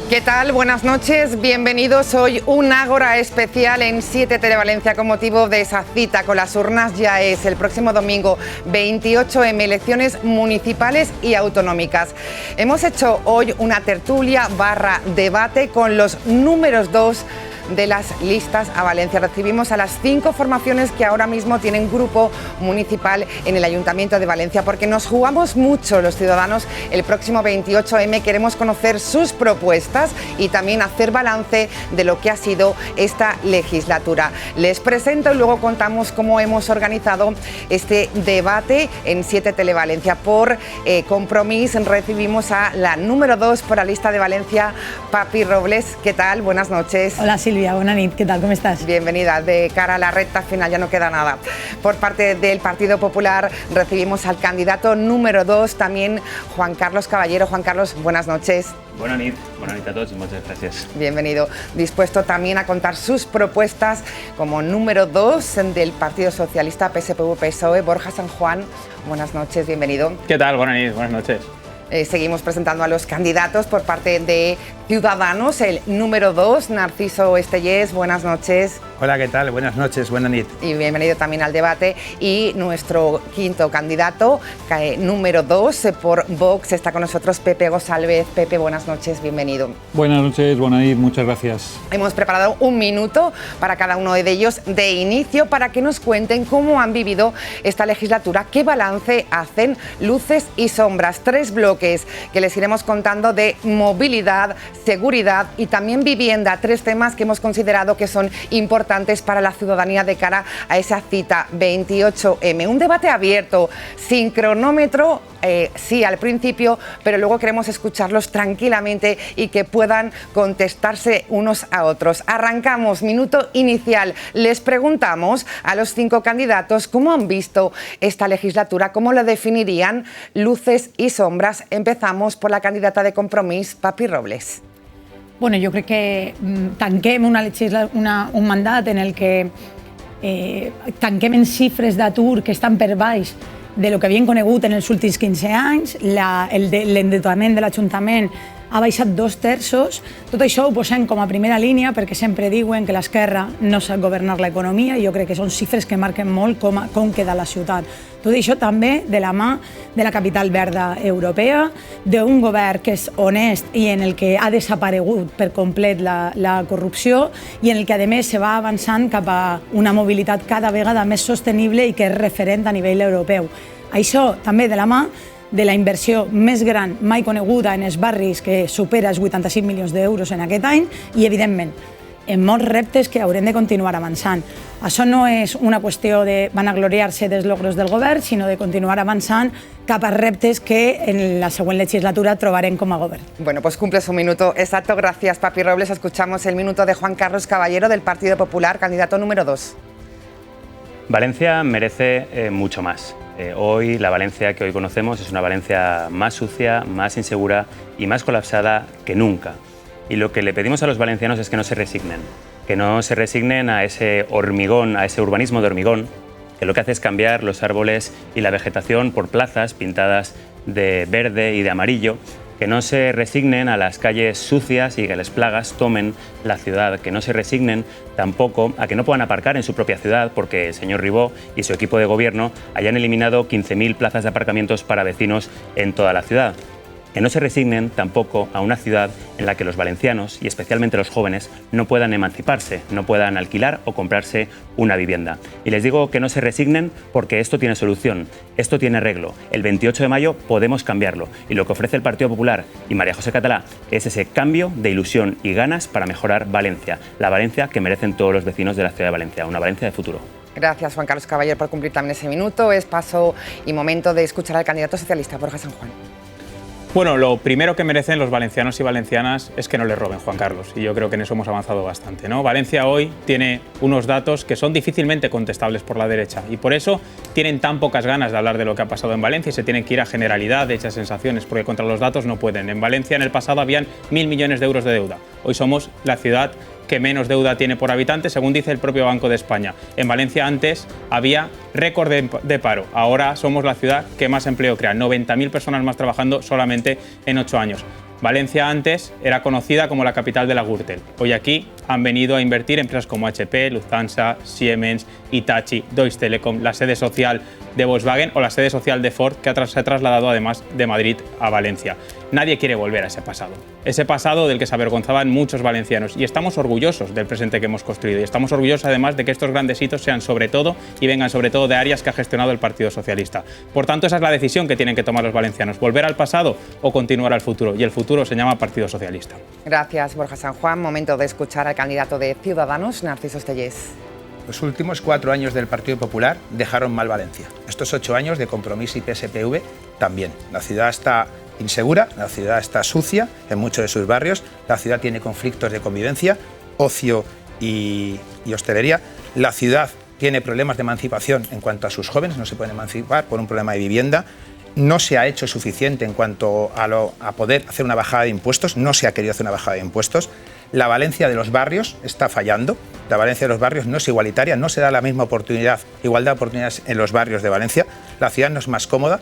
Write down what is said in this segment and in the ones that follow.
¿Qué tal? Buenas noches, bienvenidos. Hoy un Ágora especial en 7 Televalencia con motivo de esa cita con las urnas. Ya es el próximo domingo 28M, elecciones municipales y autonómicas. Hemos hecho hoy una tertulia / debate con los números 2 de las listas a Valencia. Recibimos a las 5 formaciones que ahora mismo tienen grupo municipal en el Ayuntamiento de Valencia, porque nos jugamos mucho los ciudadanos el próximo 28M. Queremos conocer sus propuestas y también hacer balance de lo que ha sido esta legislatura. Les presento y luego contamos cómo hemos organizado este debate en 7 Televalencia. Por Compromís recibimos a la número 2 por la lista de Valencia, Papi Robles. ¿Qué tal? Buenas noches. Hola Silvia, buenas noches, ¿qué tal? ¿Cómo estás? Bienvenida. De cara a la recta final ya no queda nada. Por parte del Partido Popular recibimos al candidato número 2, también Juan Carlos Caballero. Juan Carlos, buenas noches. Buenas noches a todos y muchas gracias. Bienvenido. Dispuesto también a contar sus propuestas como número 2 del Partido Socialista, PSPV-PSOE, Borja San Juan. Buenas noches, bienvenido. ¿Qué tal? Buenas noches. Seguimos presentando a los candidatos por parte de Ciudadanos. El número 2, Narciso Estellés, buenas noches. Hola, ¿qué tal? Buenas noches, buenas noches. Y bienvenido también al debate. Y nuestro quinto candidato, número 2, por Vox, está con nosotros Pepe González. Pepe, buenas noches, bienvenido. Buenas noches, buenas noches, muchas gracias. Hemos preparado un minuto para cada uno de ellos de inicio para que nos cuenten cómo han vivido esta legislatura, qué balance hacen, luces y sombras. 3 bloques que les iremos contando de movilidad, seguridad y también vivienda, 3 temas que hemos considerado que son importantes para la ciudadanía de cara a esa cita 28M. Un debate abierto, sin cronómetro, sí al principio, pero luego queremos escucharlos tranquilamente y que puedan contestarse unos a otros. Arrancamos, minuto inicial. Les preguntamos a los 5 candidatos cómo han visto esta legislatura, cómo la definirían, luces y sombras. Empezamos por la candidata de Compromís, Papi Robles. Bueno, jo crec que tanquem un mandat en el que tanquem en xifres d'atur que estan per baix de lo que havíem conegut en els últims 15 anys, l'endeutament de l'Ajuntament ha baixat 2/3. Tot això ho posem com a primera línia perquè sempre diuen que l'esquerra no sap governar l'economia i jo crec que són xifres que marquen molt com queda la ciutat. Tot això també de la mà de la capital verda europea, d'un govern que és honest i en el que ha desaparegut per complet la corrupció i en el que a més se va avançant cap a una mobilitat cada vegada més sostenible i que és referent a nivell europeu. Això també de la mà de la inversió més gran mai coneguda en els barris, que supera els 85 milions d'euros en aquest any, i evidentment en molts reptes que haurem de continuar avançant. Això no és una qüestió de vanagloriar-se dels logros del govern, sinó de continuar avançant cap a reptes que en la següent legislatura trobarem com a govern. Bueno, pues cumple su minuto exacto. Gracias, Papi Robles. Escuchamos el minuto de Juan Carlos Caballero, del Partido Popular, candidato número 2. Valencia merece mucho más. Hoy, la Valencia que hoy conocemos es una Valencia más sucia, más insegura y más colapsada que nunca. Y lo que le pedimos a los valencianos es que no se resignen a ese hormigón, a ese urbanismo de hormigón, que lo que hace es cambiar los árboles y la vegetación por plazas pintadas de verde y de amarillo, que no se resignen a las calles sucias y que las plagas tomen la ciudad, que no se resignen tampoco a que no puedan aparcar en su propia ciudad porque el señor Ribó y su equipo de gobierno hayan eliminado 15.000 plazas de aparcamientos para vecinos en toda la ciudad. Que no se resignen tampoco a una ciudad en la que los valencianos, y especialmente los jóvenes, no puedan emanciparse, no puedan alquilar o comprarse una vivienda. Y les digo que no se resignen porque esto tiene solución, esto tiene arreglo. El 28 de mayo podemos cambiarlo y lo que ofrece el Partido Popular y María José Catalá es ese cambio de ilusión y ganas para mejorar Valencia, la Valencia que merecen todos los vecinos de la ciudad de Valencia, una Valencia de futuro. Gracias, Juan Carlos Caballero, por cumplir también ese minuto. Es paso y momento de escuchar al candidato socialista, Borja San Juan. Bueno, lo primero que merecen los valencianos y valencianas es que no les roben, Juan Carlos, y yo creo que en eso hemos avanzado bastante, ¿no? Valencia hoy tiene unos datos que son difícilmente contestables por la derecha y por eso tienen tan pocas ganas de hablar de lo que ha pasado en Valencia y se tienen que ir a generalidad, hechas sensaciones, porque contra los datos no pueden. En Valencia en el pasado habían 1.000 millones de euros de deuda. Hoy somos la ciudad que menos deuda tiene por habitante, según dice el propio Banco de España. En Valencia antes había récord de paro, ahora somos la ciudad que más empleo crea, 90.000 personas más trabajando solamente en 8 años. Valencia antes era conocida como la capital de la Gürtel. Hoy aquí han venido a invertir empresas como HP, Lufthansa, Siemens, Hitachi, Deutsche Telekom, la sede social de Volkswagen o la sede social de Ford, que se ha trasladado además de Madrid a Valencia. Nadie quiere volver a ese pasado del que se avergonzaban muchos valencianos, y estamos orgullosos del presente que hemos construido, y estamos orgullosos además de que estos grandes hitos sean sobre todo y vengan sobre todo de áreas que ha gestionado el Partido Socialista. Por tanto, esa es la decisión que tienen que tomar los valencianos: volver al pasado o continuar al futuro, y el futuro se llama Partido Socialista. Gracias, Borja San Juan. Momento de escuchar al candidato de Ciudadanos, Narciso Estellés. Los últimos 4 años del Partido Popular dejaron mal Valencia. Estos 8 años de Compromís y PSPV también. La ciudad está insegura, la ciudad está sucia en muchos de sus barrios, la ciudad tiene conflictos de convivencia, ocio y hostelería. La ciudad tiene problemas de emancipación en cuanto a sus jóvenes, no se pueden emancipar por un problema de vivienda. No se ha hecho suficiente en cuanto a poder hacer una bajada de impuestos, no se ha querido hacer una bajada de impuestos. La Valencia de los barrios está fallando, la Valencia de los barrios no es igualitaria, no se da la misma igualdad de oportunidades en los barrios de Valencia, la ciudad no es más cómoda,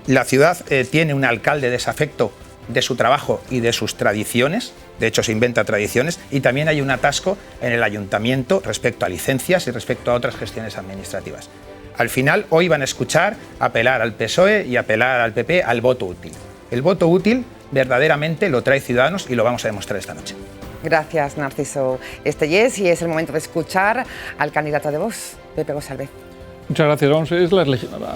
la ciudad tiene un alcalde desafecto de su trabajo y de sus tradiciones, de hecho se inventa tradiciones, y también hay un atasco en el ayuntamiento respecto a licencias y respecto a otras gestiones administrativas. Al final, hoy van a escuchar apelar al PSOE y apelar al PP al voto útil. El voto útil verdaderamente lo trae Ciudadanos y lo vamos a demostrar esta noche. Gracias, Narciso Estellés. Y es el momento de escuchar al candidato de Vox, Pepe González. Muchas gracias. Vamos,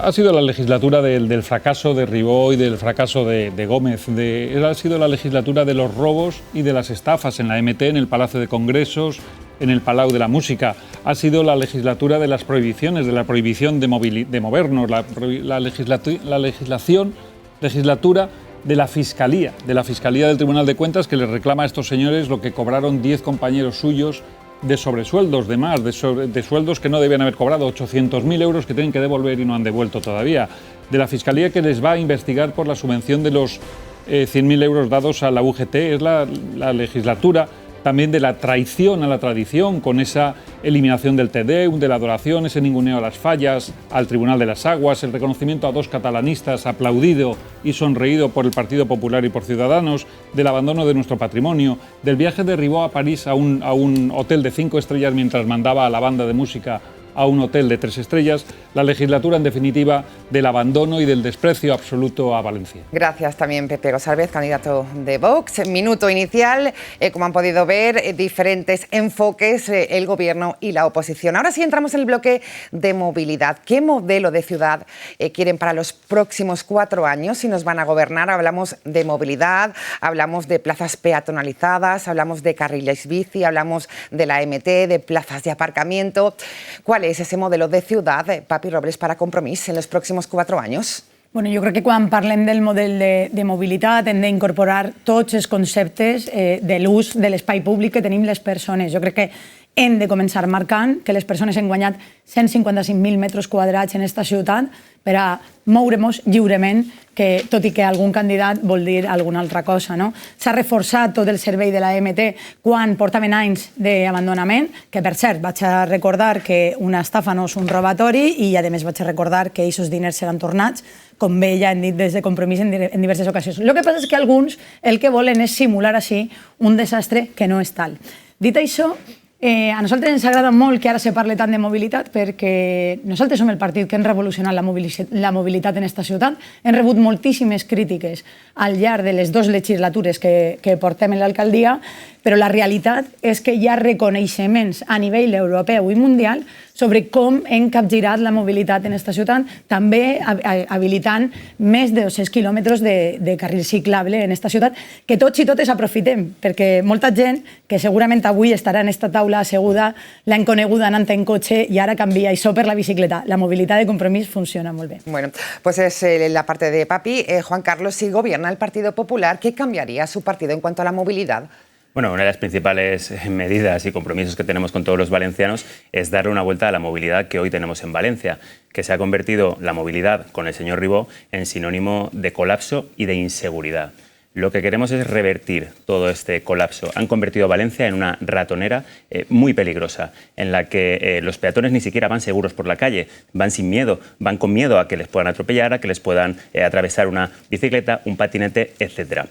ha sido la legislatura del fracaso de Ribó y del fracaso de Gómez. Ha sido la legislatura de los robos y de las estafas en la MT, en el Palacio de Congresos, en el Palau de la Música. Ha sido la legislatura de las prohibiciones, de la prohibición de movernos, la legislatura de la Fiscalía del Tribunal de Cuentas, que les reclama a estos señores lo que cobraron 10 compañeros suyos de sobresueldos, de sueldos que no debían haber cobrado, 800.000 euros que tienen que devolver y no han devuelto todavía. De la Fiscalía, que les va a investigar por la subvención de los 100.000 euros dados a la UGT. Es la legislatura también de la traición a la tradición, con esa eliminación del TDEU, de la adoración, ese ninguneo a las fallas, al Tribunal de las Aguas, el reconocimiento a 2 catalanistas aplaudido y sonreído por el Partido Popular y por Ciudadanos, del abandono de nuestro patrimonio, del viaje de Ribó a París a un hotel de 5 estrellas mientras mandaba a la banda de música a un hotel de 3 estrellas, la legislatura, en definitiva, del abandono y del desprecio absoluto a Valencia. Gracias también, Pepe González, candidato de Vox. Minuto inicial, como han podido ver, diferentes enfoques, el Gobierno y la oposición. Ahora sí entramos en el bloque de movilidad. ¿Qué modelo de ciudad quieren para los próximos 4 años si nos van a gobernar? Hablamos de movilidad, hablamos de plazas peatonalizadas, hablamos de carriles bici, hablamos de la MT, de plazas de aparcamiento. ¿Cuál es ese modelo de ciudad, Papi Robles, para Compromís en los próximos 4 años? Bueno, jo crec que quan parlem del model de mobilitat hem d'incorporar tots els conceptes de l'ús de l'espai públic que tenim les persones. Jo crec que hem de començar marcant que les persones han guanyat 155.000 metres quadrats en aquesta ciutat per a moure-nos lliurement, que tot i que algun candidat vol dir alguna altra cosa. No? S'ha reforçat tot el servei de la MT quan portaven anys d'abandonament, que per cert vaig a recordar que una estafa no és un robatori, i a més vaig a recordar que aquests diners seran tornats, com bé ja hem dit des de Compromís en diverses ocasions. El que passa és que alguns el que volen és simular així un desastre que no és tal. Dit això, a nosaltres ens agrada molt que ara se parli tant de mobilitat, perquè nosaltres som el partit que hem revolucionat la mobilitat en aquesta ciutat. Hem rebut moltíssimes crítiques al llarg de les 2 legislatures que portem en l'alcaldia, però la realitat és que hi ha reconeixements a nivell europeu i mundial sobre com hem capgirat la mobilitat en aquesta ciutat, també habilitant més de 200 quilòmetres de carril ciclable en aquesta ciutat, que tots i totes aprofitem, perquè molta gent que segurament avui estarà en aquesta taula asseguda l'han coneguda anant en cotxe i ara canvia això per la bicicleta. La mobilitat de Compromís funciona molt bé. Bueno, pues es la parte de Papi. Juan Carlos, si gobierna el Partido Popular, ¿qué cambiaría su partido en cuanto a la movilidad? Bueno, una de las principales medidas y compromisos que tenemos con todos los valencianos es darle una vuelta a la movilidad que hoy tenemos en Valencia, que se ha convertido la movilidad con el señor Ribó en sinónimo de colapso y de inseguridad. Lo que queremos es revertir todo este colapso. Han convertido a Valencia en una ratonera muy peligrosa, en la que los peatones ni siquiera van seguros por la calle, van sin miedo, van con miedo a que les puedan atropellar, a que les puedan atravesar una bicicleta, un patinete, etc.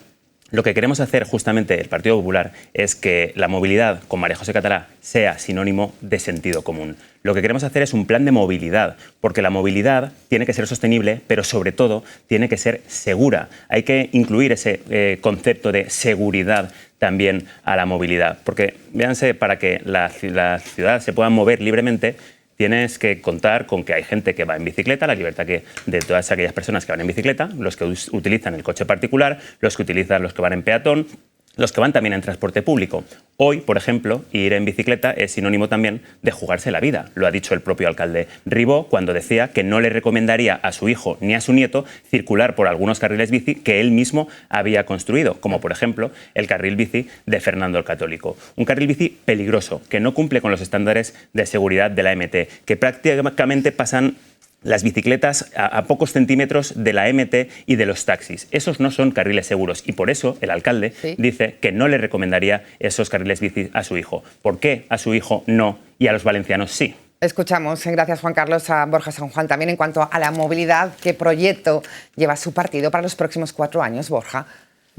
Lo que queremos hacer justamente el Partido Popular es que la movilidad con María José Catalá sea sinónimo de sentido común. Lo que queremos hacer es un plan de movilidad, porque la movilidad tiene que ser sostenible, pero sobre todo tiene que ser segura. Hay que incluir ese concepto de seguridad también a la movilidad, porque véanse, para que la ciudad se pueda mover libremente, tienes que contar con que hay gente que va en bicicleta, la libertad de todas aquellas personas que van en bicicleta, los que utilizan el coche particular, los que van en peatón, los que van también en transporte público. Hoy, por ejemplo, ir en bicicleta es sinónimo también de jugarse la vida. Lo ha dicho el propio alcalde Ribó cuando decía que no le recomendaría a su hijo ni a su nieto circular por algunos carriles bici que él mismo había construido, como por ejemplo el carril bici de Fernando el Católico. Un carril bici peligroso, que no cumple con los estándares de seguridad de la MT, que prácticamente pasan las bicicletas a pocos centímetros de la MT y de los taxis. Esos no son carriles seguros y por eso el alcalde dice que no le recomendaría esos carriles bici a su hijo. ¿Por qué a su hijo no y a los valencianos sí? Escuchamos, gracias Juan Carlos, a Borja San Juan. También en cuanto a la movilidad, ¿qué proyecto lleva su partido para los próximos 4 años, Borja?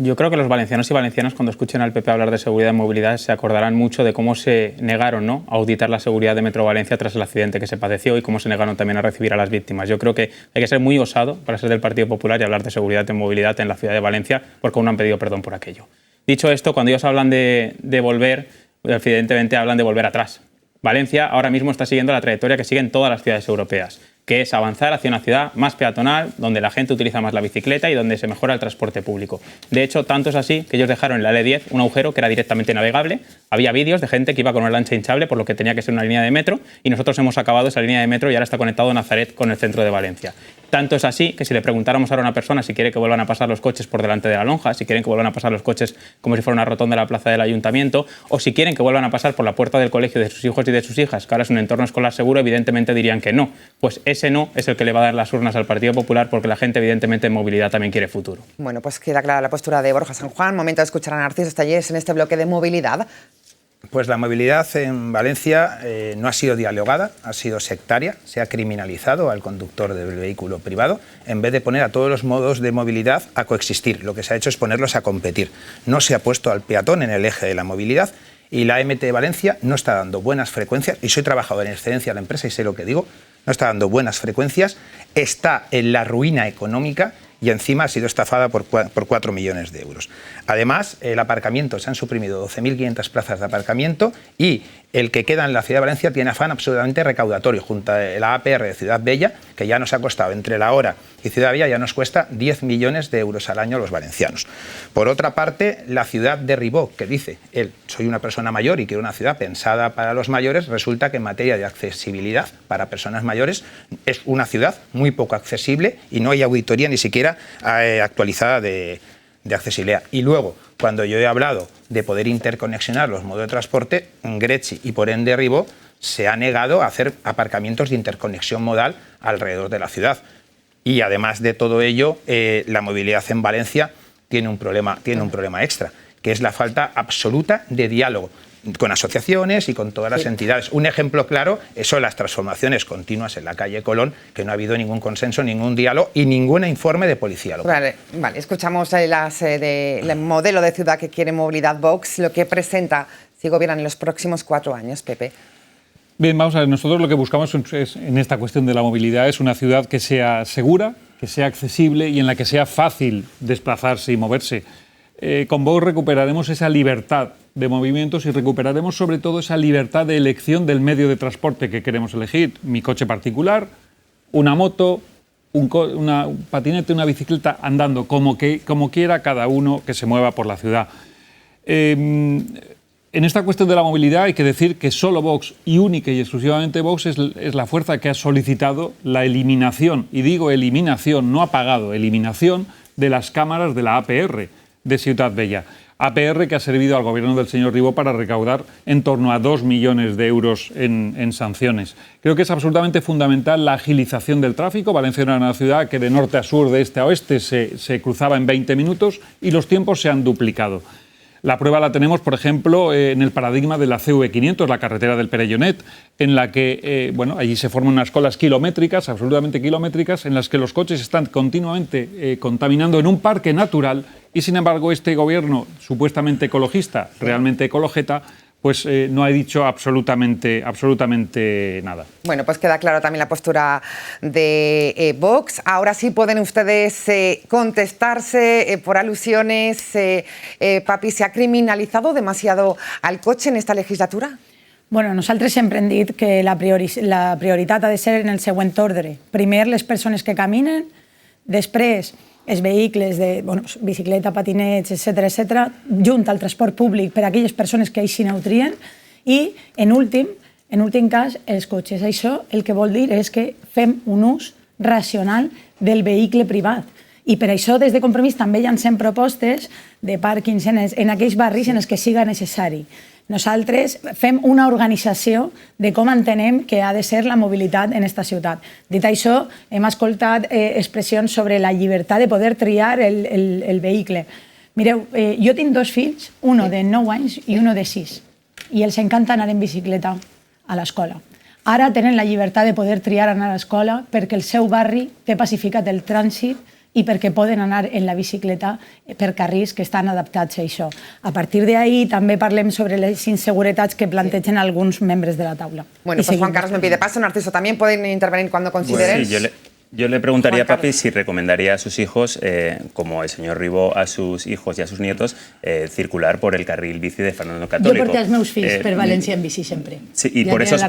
Yo creo que los valencianos y valencianas, cuando escuchen al PP hablar de seguridad y movilidad, se acordarán mucho de cómo se negaron, ¿no?, a auditar la seguridad de Metro Valencia tras el accidente que se padeció y cómo se negaron también a recibir a las víctimas. Yo creo que hay que ser muy osado para ser del Partido Popular y hablar de seguridad y movilidad en la ciudad de Valencia, porque aún no han pedido perdón por aquello. Dicho esto, cuando ellos hablan de volver, evidentemente hablan de volver atrás. Valencia ahora mismo está siguiendo la trayectoria que siguen todas las ciudades europeas, que es avanzar hacia una ciudad más peatonal, donde la gente utiliza más la bicicleta y donde se mejora el transporte público. De hecho, tanto es así que ellos dejaron en la L10 un agujero que era directamente navegable. Había vídeos de gente que iba con una lancha hinchable, por lo que tenía que ser una línea de metro, y nosotros hemos acabado esa línea de metro y ahora está conectado Nazaret con el centro de Valencia. Tanto es así que si le preguntáramos ahora a una persona si quiere que vuelvan a pasar los coches por delante de la lonja, si quieren que vuelvan a pasar los coches como si fuera una rotonda de la plaza del ayuntamiento, o si quieren que vuelvan a pasar por la puerta del colegio de sus hijos y de sus hijas, que ahora es un entorno escolar seguro, evidentemente dirían que no. Pues ese no es el que le va a dar las urnas al Partido Popular, porque la gente evidentemente en movilidad también quiere futuro. Bueno, pues queda clara la postura de Borja San Juan. Momento de escuchar a Narciso Talleres en este bloque de movilidad. Pues la movilidad en Valencia no ha sido dialogada, ha sido sectaria, se ha criminalizado al conductor del vehículo privado en vez de poner a todos los modos de movilidad a coexistir. Lo que se ha hecho es ponerlos a competir. No se ha puesto al peatón en el eje de la movilidad y la MT de Valencia no está dando buenas frecuencias, y soy trabajador en excedencia de la empresa y sé lo que digo, no está dando buenas frecuencias, está en la ruina económica y encima ha sido estafada por 4 millones de euros. Además, el aparcamiento, se han suprimido 12.500 plazas de aparcamiento y el que queda en la ciudad de Valencia tiene afán absolutamente recaudatorio, junto a la APR de Ciudad Bella, que ya nos ha costado, entre La Hora y Ciudad Bella, ya nos cuesta 10 millones de euros al año a los valencianos. Por otra parte, la ciudad de Ribó, que dice él, soy una persona mayor y quiero una ciudad pensada para los mayores, resulta que en materia de accesibilidad para personas mayores es una ciudad muy poco accesible y no hay auditoría ni siquiera actualizada de accesibilidad. Y luego, cuando yo he hablado de poder interconexionar los modos de transporte, Grecci y por ende Ribó se ha negado a hacer aparcamientos de interconexión modal alrededor de la ciudad. Y además de todo ello, la movilidad en Valencia tiene un problema extra, que es la falta absoluta de diálogo con asociaciones y con todas las entidades. Un ejemplo claro son las transformaciones continuas en la calle Colón, que no ha habido ningún consenso, ningún diálogo y ningún informe de policía local. Vale, escuchamos el modelo de ciudad que quiere Movilidad Vox, lo que presenta si gobiernan en los próximos 4 años, Pepe. Bien, vamos a ver, nosotros lo que buscamos en esta cuestión de la movilidad es una ciudad que sea segura, que sea accesible y en la que sea fácil desplazarse y moverse. Con Vox recuperaremos esa libertad de movimientos y recuperaremos sobre todo esa libertad de elección del medio de transporte que queremos elegir. Mi coche particular, una moto, un patinete, una bicicleta, andando como quiera cada uno que se mueva por la ciudad. En esta cuestión de la movilidad hay que decir que solo Vox y única y exclusivamente Vox es la fuerza que ha solicitado la eliminación, y digo eliminación, no apagado, eliminación de las cámaras de la APR de Ciudad Bella. APR que ha servido al gobierno del señor Ribó para recaudar en torno a 2 millones de euros en sanciones. Creo que es absolutamente fundamental la agilización del tráfico. Valencia era una ciudad que de norte a sur, de este a oeste, se cruzaba en 20 minutos y los tiempos se han duplicado. La prueba la tenemos, por ejemplo, en el paradigma de la CV500, la carretera del Perellonet, en la que allí se forman unas colas kilométricas, absolutamente kilométricas, en las que los coches están continuamente contaminando en un parque natural y, sin embargo, este gobierno supuestamente ecologista, realmente ecologeta, pues no ha dicho absolutamente nada. Bueno, pues queda clara también la postura de Vox. Ahora sí pueden ustedes contestarse por alusiones. Papi, ¿se ha criminalizado demasiado al coche en esta legislatura? Bueno, nosaltres sempre hem dit que la prioritat ha de ser en el següent ordre. Primer, les persones que caminen, després, els vehicles de bicicleta, patinets, etc., junt al transport públic per a aquelles persones que així no ho trien, i, en últim cas, els cotxes. Això el que vol dir és que fem un ús racional del vehicle privat. I per això, des de Compromís, també llancem propostes de pàrquings en aquells barris en els que siga necessari. Nosaltres fem una organització de com entenem que ha de ser la mobilitat en aquesta ciutat. Dit això, hem escoltat expressions sobre la llibertat de poder triar el vehicle. Mireu, jo tinc 2 fills, un de 9 anys i un de 6, i els encanta anar en bicicleta a l'escola. Ara tenen la llibertat de poder triar anar a l'escola perquè el seu barri té pacificat el trànsit i perquè poden anar en la bicicleta per carrils que estan adaptats a això. A partir d'ahí també parlem sobre les inseguretats que plantegen alguns membres de la taula. Bueno, pues Juan Carlos me pide paso, Narciso también pueden intervenir cuando consideren. Sí, yo le preguntaría a Papi si recomendaría a sus hijos, como el señor Ribó a sus hijos y a sus nietos, circular por el carril bici de Fernando Católico. Jo porté els meus fills per València en bici sempre. Sí, ¿y por esos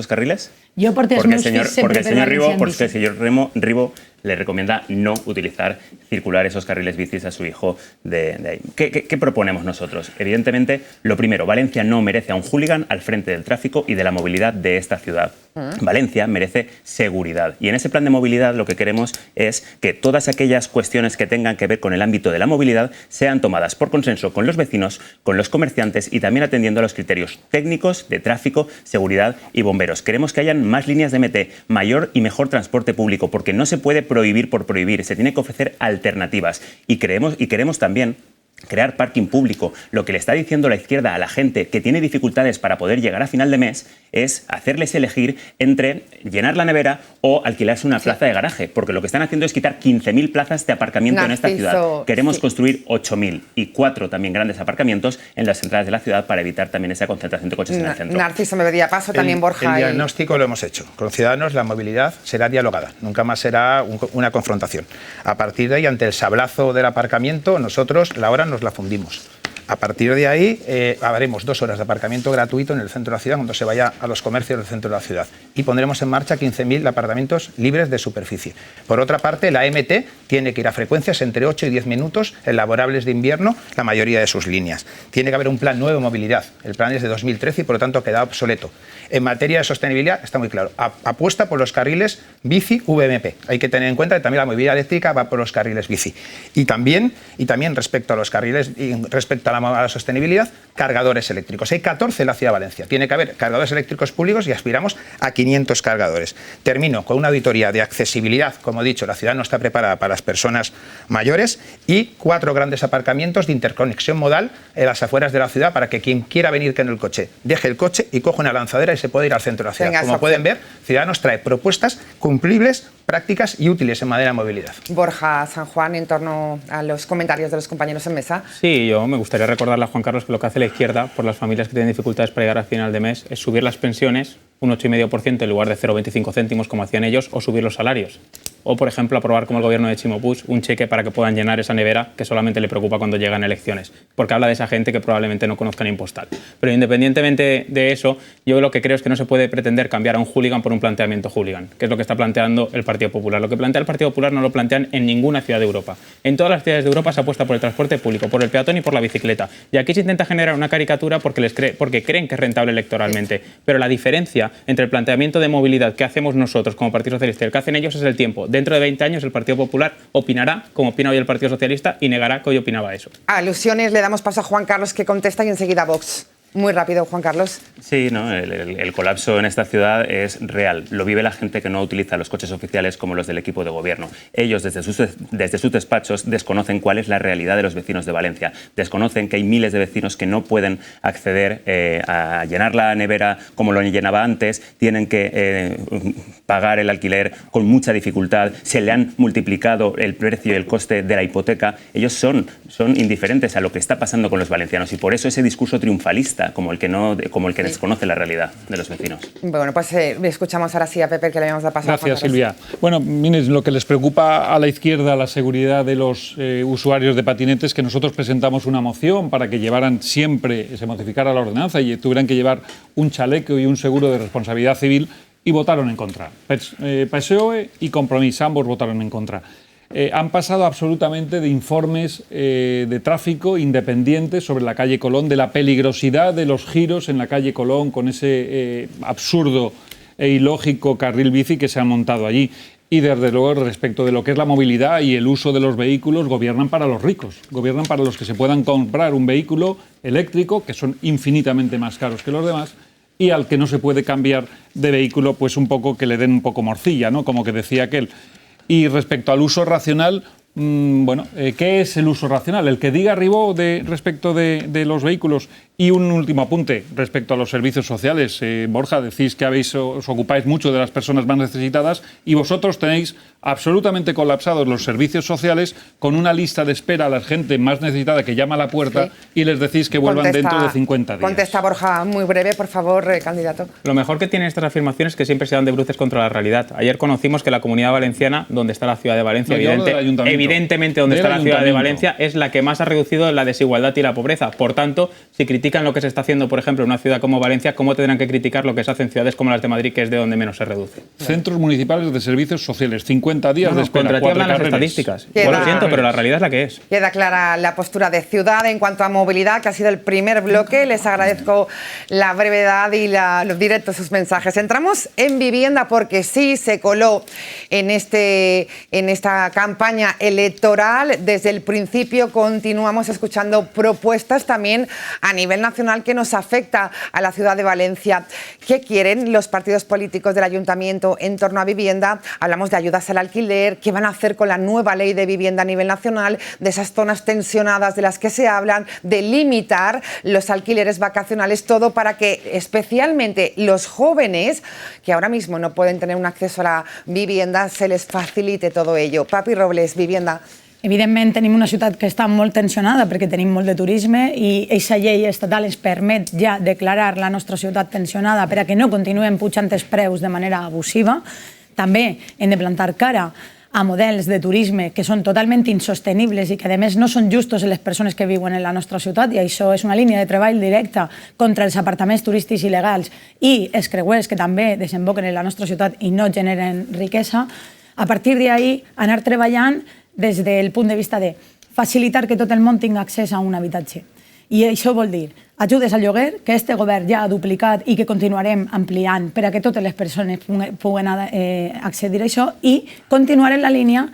carriles? Jo porté els meus fills sempre per València en bici. Porque el señor Ribó le recomienda no utilizar, circular esos carriles bicis a su hijo de ahí. ¿Qué proponemos nosotros? Evidentemente, lo primero, Valencia no merece a un hooligan al frente del tráfico y de la movilidad de esta ciudad. Valencia merece seguridad. Y en ese plan de movilidad lo que queremos es que todas aquellas cuestiones que tengan que ver con el ámbito de la movilidad sean tomadas por consenso con los vecinos, con los comerciantes y también atendiendo a los criterios técnicos de tráfico, seguridad y bomberos. Queremos que hayan más líneas de MT, mayor y mejor transporte público, porque no se puede prohibir por prohibir, se tiene que ofrecer alternativas. Y queremos también crear parking público. Lo que le está diciendo la izquierda a la gente que tiene dificultades para poder llegar a final de mes es hacerles elegir entre llenar la nevera o alquilarse una plaza de garaje, porque lo que están haciendo es quitar 15.000 plazas de aparcamiento en esta ciudad. Queremos construir 8.000 y 4 también grandes aparcamientos en las entradas de la ciudad para evitar también esa concentración de coches en el centro. Narciso me pedía paso, también Borja. El diagnóstico lo hemos hecho. Con Ciudadanos la movilidad será dialogada, nunca más será una confrontación. A partir de ahí, ante el sablazo del aparcamiento, nosotros la hora nos la fundimos. A partir de ahí haremos 2 horas de aparcamiento gratuito en el centro de la ciudad cuando se vaya a los comercios del centro de la ciudad y pondremos en marcha 15.000 apartamentos libres de superficie. Por otra parte, la MT tiene que ir a frecuencias entre 8 y 10 minutos en laborables de invierno la mayoría de sus líneas. Tiene que haber un plan nuevo de movilidad. El plan es de 2013 y por lo tanto queda obsoleto. En materia de sostenibilidad está muy claro. Apuesta por los carriles bici VMP. Hay que tener en cuenta que también la movilidad eléctrica va por los carriles bici. Y también respecto a los carriles, respecto a la sostenibilidad, cargadores eléctricos. Hay 14 en la ciudad de Valencia. Tiene que haber cargadores eléctricos públicos y aspiramos a 500 cargadores. Termino con una auditoría de accesibilidad. Como he dicho, la ciudad no está preparada para las personas mayores y 4 grandes aparcamientos de interconexión modal en las afueras de la ciudad para que quien quiera venir con el coche deje el coche y coja una lanzadera y se pueda ir al centro de la ciudad. Venga, como pueden ver, Ciudadanos trae propuestas cumplibles, prácticas y útiles en materia de movilidad. Borja San Juan, en torno a los comentarios de los compañeros en mesa. Sí, yo me gustaría recordarle a Juan Carlos que lo que hace la izquierda por las familias que tienen dificultades para llegar a final de mes es subir las pensiones un 8,5% en lugar de 0,25 céntimos como hacían ellos, o subir los salarios. O, por ejemplo, aprobar como el gobierno de Chimo Puig un cheque para que puedan llenar esa nevera que solamente le preocupa cuando llegan elecciones, porque habla de esa gente que probablemente no conozcan impostal. Pero independientemente de eso, yo lo que creo es que no se puede pretender cambiar a un hooligan por un planteamiento hooligan, que es lo que está planteando el Partido Popular. Lo que plantea el Partido Popular no lo plantean en ninguna ciudad de Europa. En todas las ciudades de Europa se apuesta por el transporte público, por el peatón y por la bicicleta. Y aquí se intenta generar una caricatura porque creen que es rentable electoralmente. Pero la diferencia entre el planteamiento de movilidad que hacemos nosotros como Partido Socialista y el que hacen ellos es el tiempo. Dentro de 20 años el Partido Popular opinará como opina hoy el Partido Socialista y negará que hoy opinaba eso. Alusiones, le damos paso a Juan Carlos que contesta y enseguida Vox. Muy rápido, Juan Carlos. Sí, ¿no? El colapso en esta ciudad es real. Lo vive la gente que no utiliza los coches oficiales como los del equipo de gobierno. Ellos, desde sus despachos, desconocen cuál es la realidad de los vecinos de Valencia. Desconocen que hay miles de vecinos que no pueden acceder a llenar la nevera como lo llenaba antes, tienen que pagar el alquiler con mucha dificultad, se le han multiplicado el precio y el coste de la hipoteca. Ellos son indiferentes a lo que está pasando con los valencianos y por eso ese discurso triunfalista como el que desconoce la realidad de los vecinos. Bueno, pues escuchamos ahora sí a Pepe, que le habíamos pasado. Gracias, Silvia. Bueno, miren, lo que les preocupa a la izquierda, la seguridad de los usuarios de patinetes, que nosotros presentamos una moción para que llevaran siempre, se modificara la ordenanza y tuvieran que llevar un chaleco y un seguro de responsabilidad civil, y votaron en contra. PSOE y Compromís, ambos votaron en contra. Han pasado absolutamente de informes de tráfico independientes sobre la calle Colón, de la peligrosidad de los giros en la calle Colón con ese absurdo e ilógico carril bici que se ha montado allí. Y desde luego respecto de lo que es la movilidad y el uso de los vehículos, gobiernan para los ricos, gobiernan para los que se puedan comprar un vehículo eléctrico, que son infinitamente más caros que los demás, y al que no se puede cambiar de vehículo, pues un poco que le den un poco morcilla, ¿no? Como que decía aquel. Y respecto al uso racional, bueno, ¿qué es el uso racional? El que diga Ribó respecto de los vehículos. Y un último apunte respecto a los servicios sociales. Borja, decís que os ocupáis mucho de las personas más necesitadas y vosotros tenéis absolutamente colapsados los servicios sociales con una lista de espera a la gente más necesitada que llama a la puerta y les decís que vuelvan dentro de 50 días. Contesta, Borja, muy breve, por favor, candidato. Lo mejor que tienen estas afirmaciones es que siempre se dan de bruces contra la realidad. Ayer conocimos que la Comunidad Valenciana, donde está la ciudad de Valencia, evidentemente donde está la ciudad de Valencia, es la que más ha reducido la desigualdad y la pobreza. Por tanto, si critican lo que se está haciendo, por ejemplo, en una ciudad como Valencia, ¿cómo tendrán que criticar lo que se hace en ciudades como las de Madrid, que es de donde menos se reduce? Centros municipales de servicios sociales, 50 días de espera, contra ti hablan las estadísticas. Lo siento, pero la realidad es la que es. Queda clara la postura de Ciudad en cuanto a movilidad, que ha sido el primer bloque. Les agradezco la brevedad y los directos sus mensajes. Entramos en vivienda porque sí se coló en esta campaña electoral. Desde el principio continuamos escuchando propuestas también a nivel nacional que nos afecta a la ciudad de Valencia. ¿Qué quieren los partidos políticos del ayuntamiento en torno a vivienda? Hablamos de ayudas al alquiler, qué van a hacer con la nueva ley de vivienda a nivel nacional, de esas zonas tensionadas de las que se hablan, de limitar los alquileres vacacionales, todo para que especialmente los jóvenes que ahora mismo no pueden tener un acceso a la vivienda se les facilite todo ello. Papi Robles, vivienda. Evidentment tenim una ciutat que està molt tensionada perquè tenim molt de turisme i aquesta llei estatal ens permet ja declarar la nostra ciutat tensionada per a que no continuem pujant els preus de manera abusiva. També hem de plantar cara a models de turisme que són totalment insostenibles i que a més no són justos en les persones que viuen en la nostra ciutat, i això és una línia de treball directa contra els apartaments turístics il·legals i els creuers que també desemboquen en la nostra ciutat i no generen riquesa. A partir d'ahir anar treballant des del punt de vista de facilitar que tot el món tingui accés a un habitatge. I això vol dir ajudes al lloguer, que este govern ja ha duplicat i que continuarem ampliant per a que totes les persones puguen accedir a això, i continuar en la línia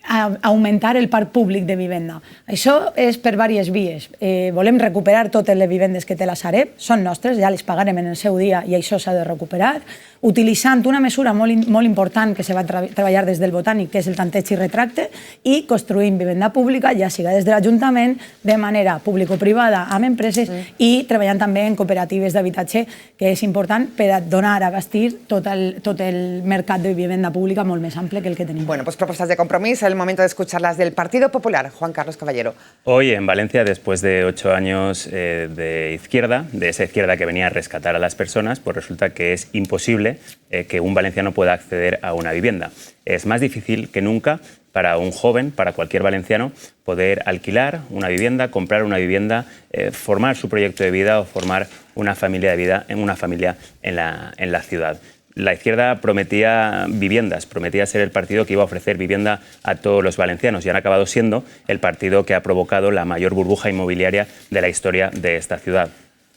d'augmentar el parc públic de vivenda. Això és per diverses vies. Volem recuperar totes les vivendes que té la Sareb, són nostres, ja les pagarem en el seu dia i això s'ha de recuperar, utilitzant una mesura molt important que se va treballar des del Botànic, que és el tanteig i retracte, i construint vivenda pública, ja siga des de l'Ajuntament, de manera público-privada amb empreses, i treballant també en cooperatives d'habitatge, que és important per a donar a bastir tot el mercat de vivenda pública molt més ample que el que tenim. Bueno, pues propuestas de compromiso, el momento de escucharlas del Partido Popular. Juan Carlos Caballero. Hoy en Valencia, después de 8 años de izquierda, de esa izquierda que venía a rescatar a las personas, pues resulta que es imposible que un valenciano pueda acceder a una vivienda. Es más difícil que nunca para un joven, para cualquier valenciano, poder alquilar una vivienda, comprar una vivienda, formar su proyecto de vida o formar una familia de vida en una familia en la ciudad. La izquierda prometía viviendas, prometía ser el partido que iba a ofrecer vivienda a todos los valencianos y han acabado siendo el partido que ha provocado la mayor burbuja inmobiliaria de la historia de esta ciudad.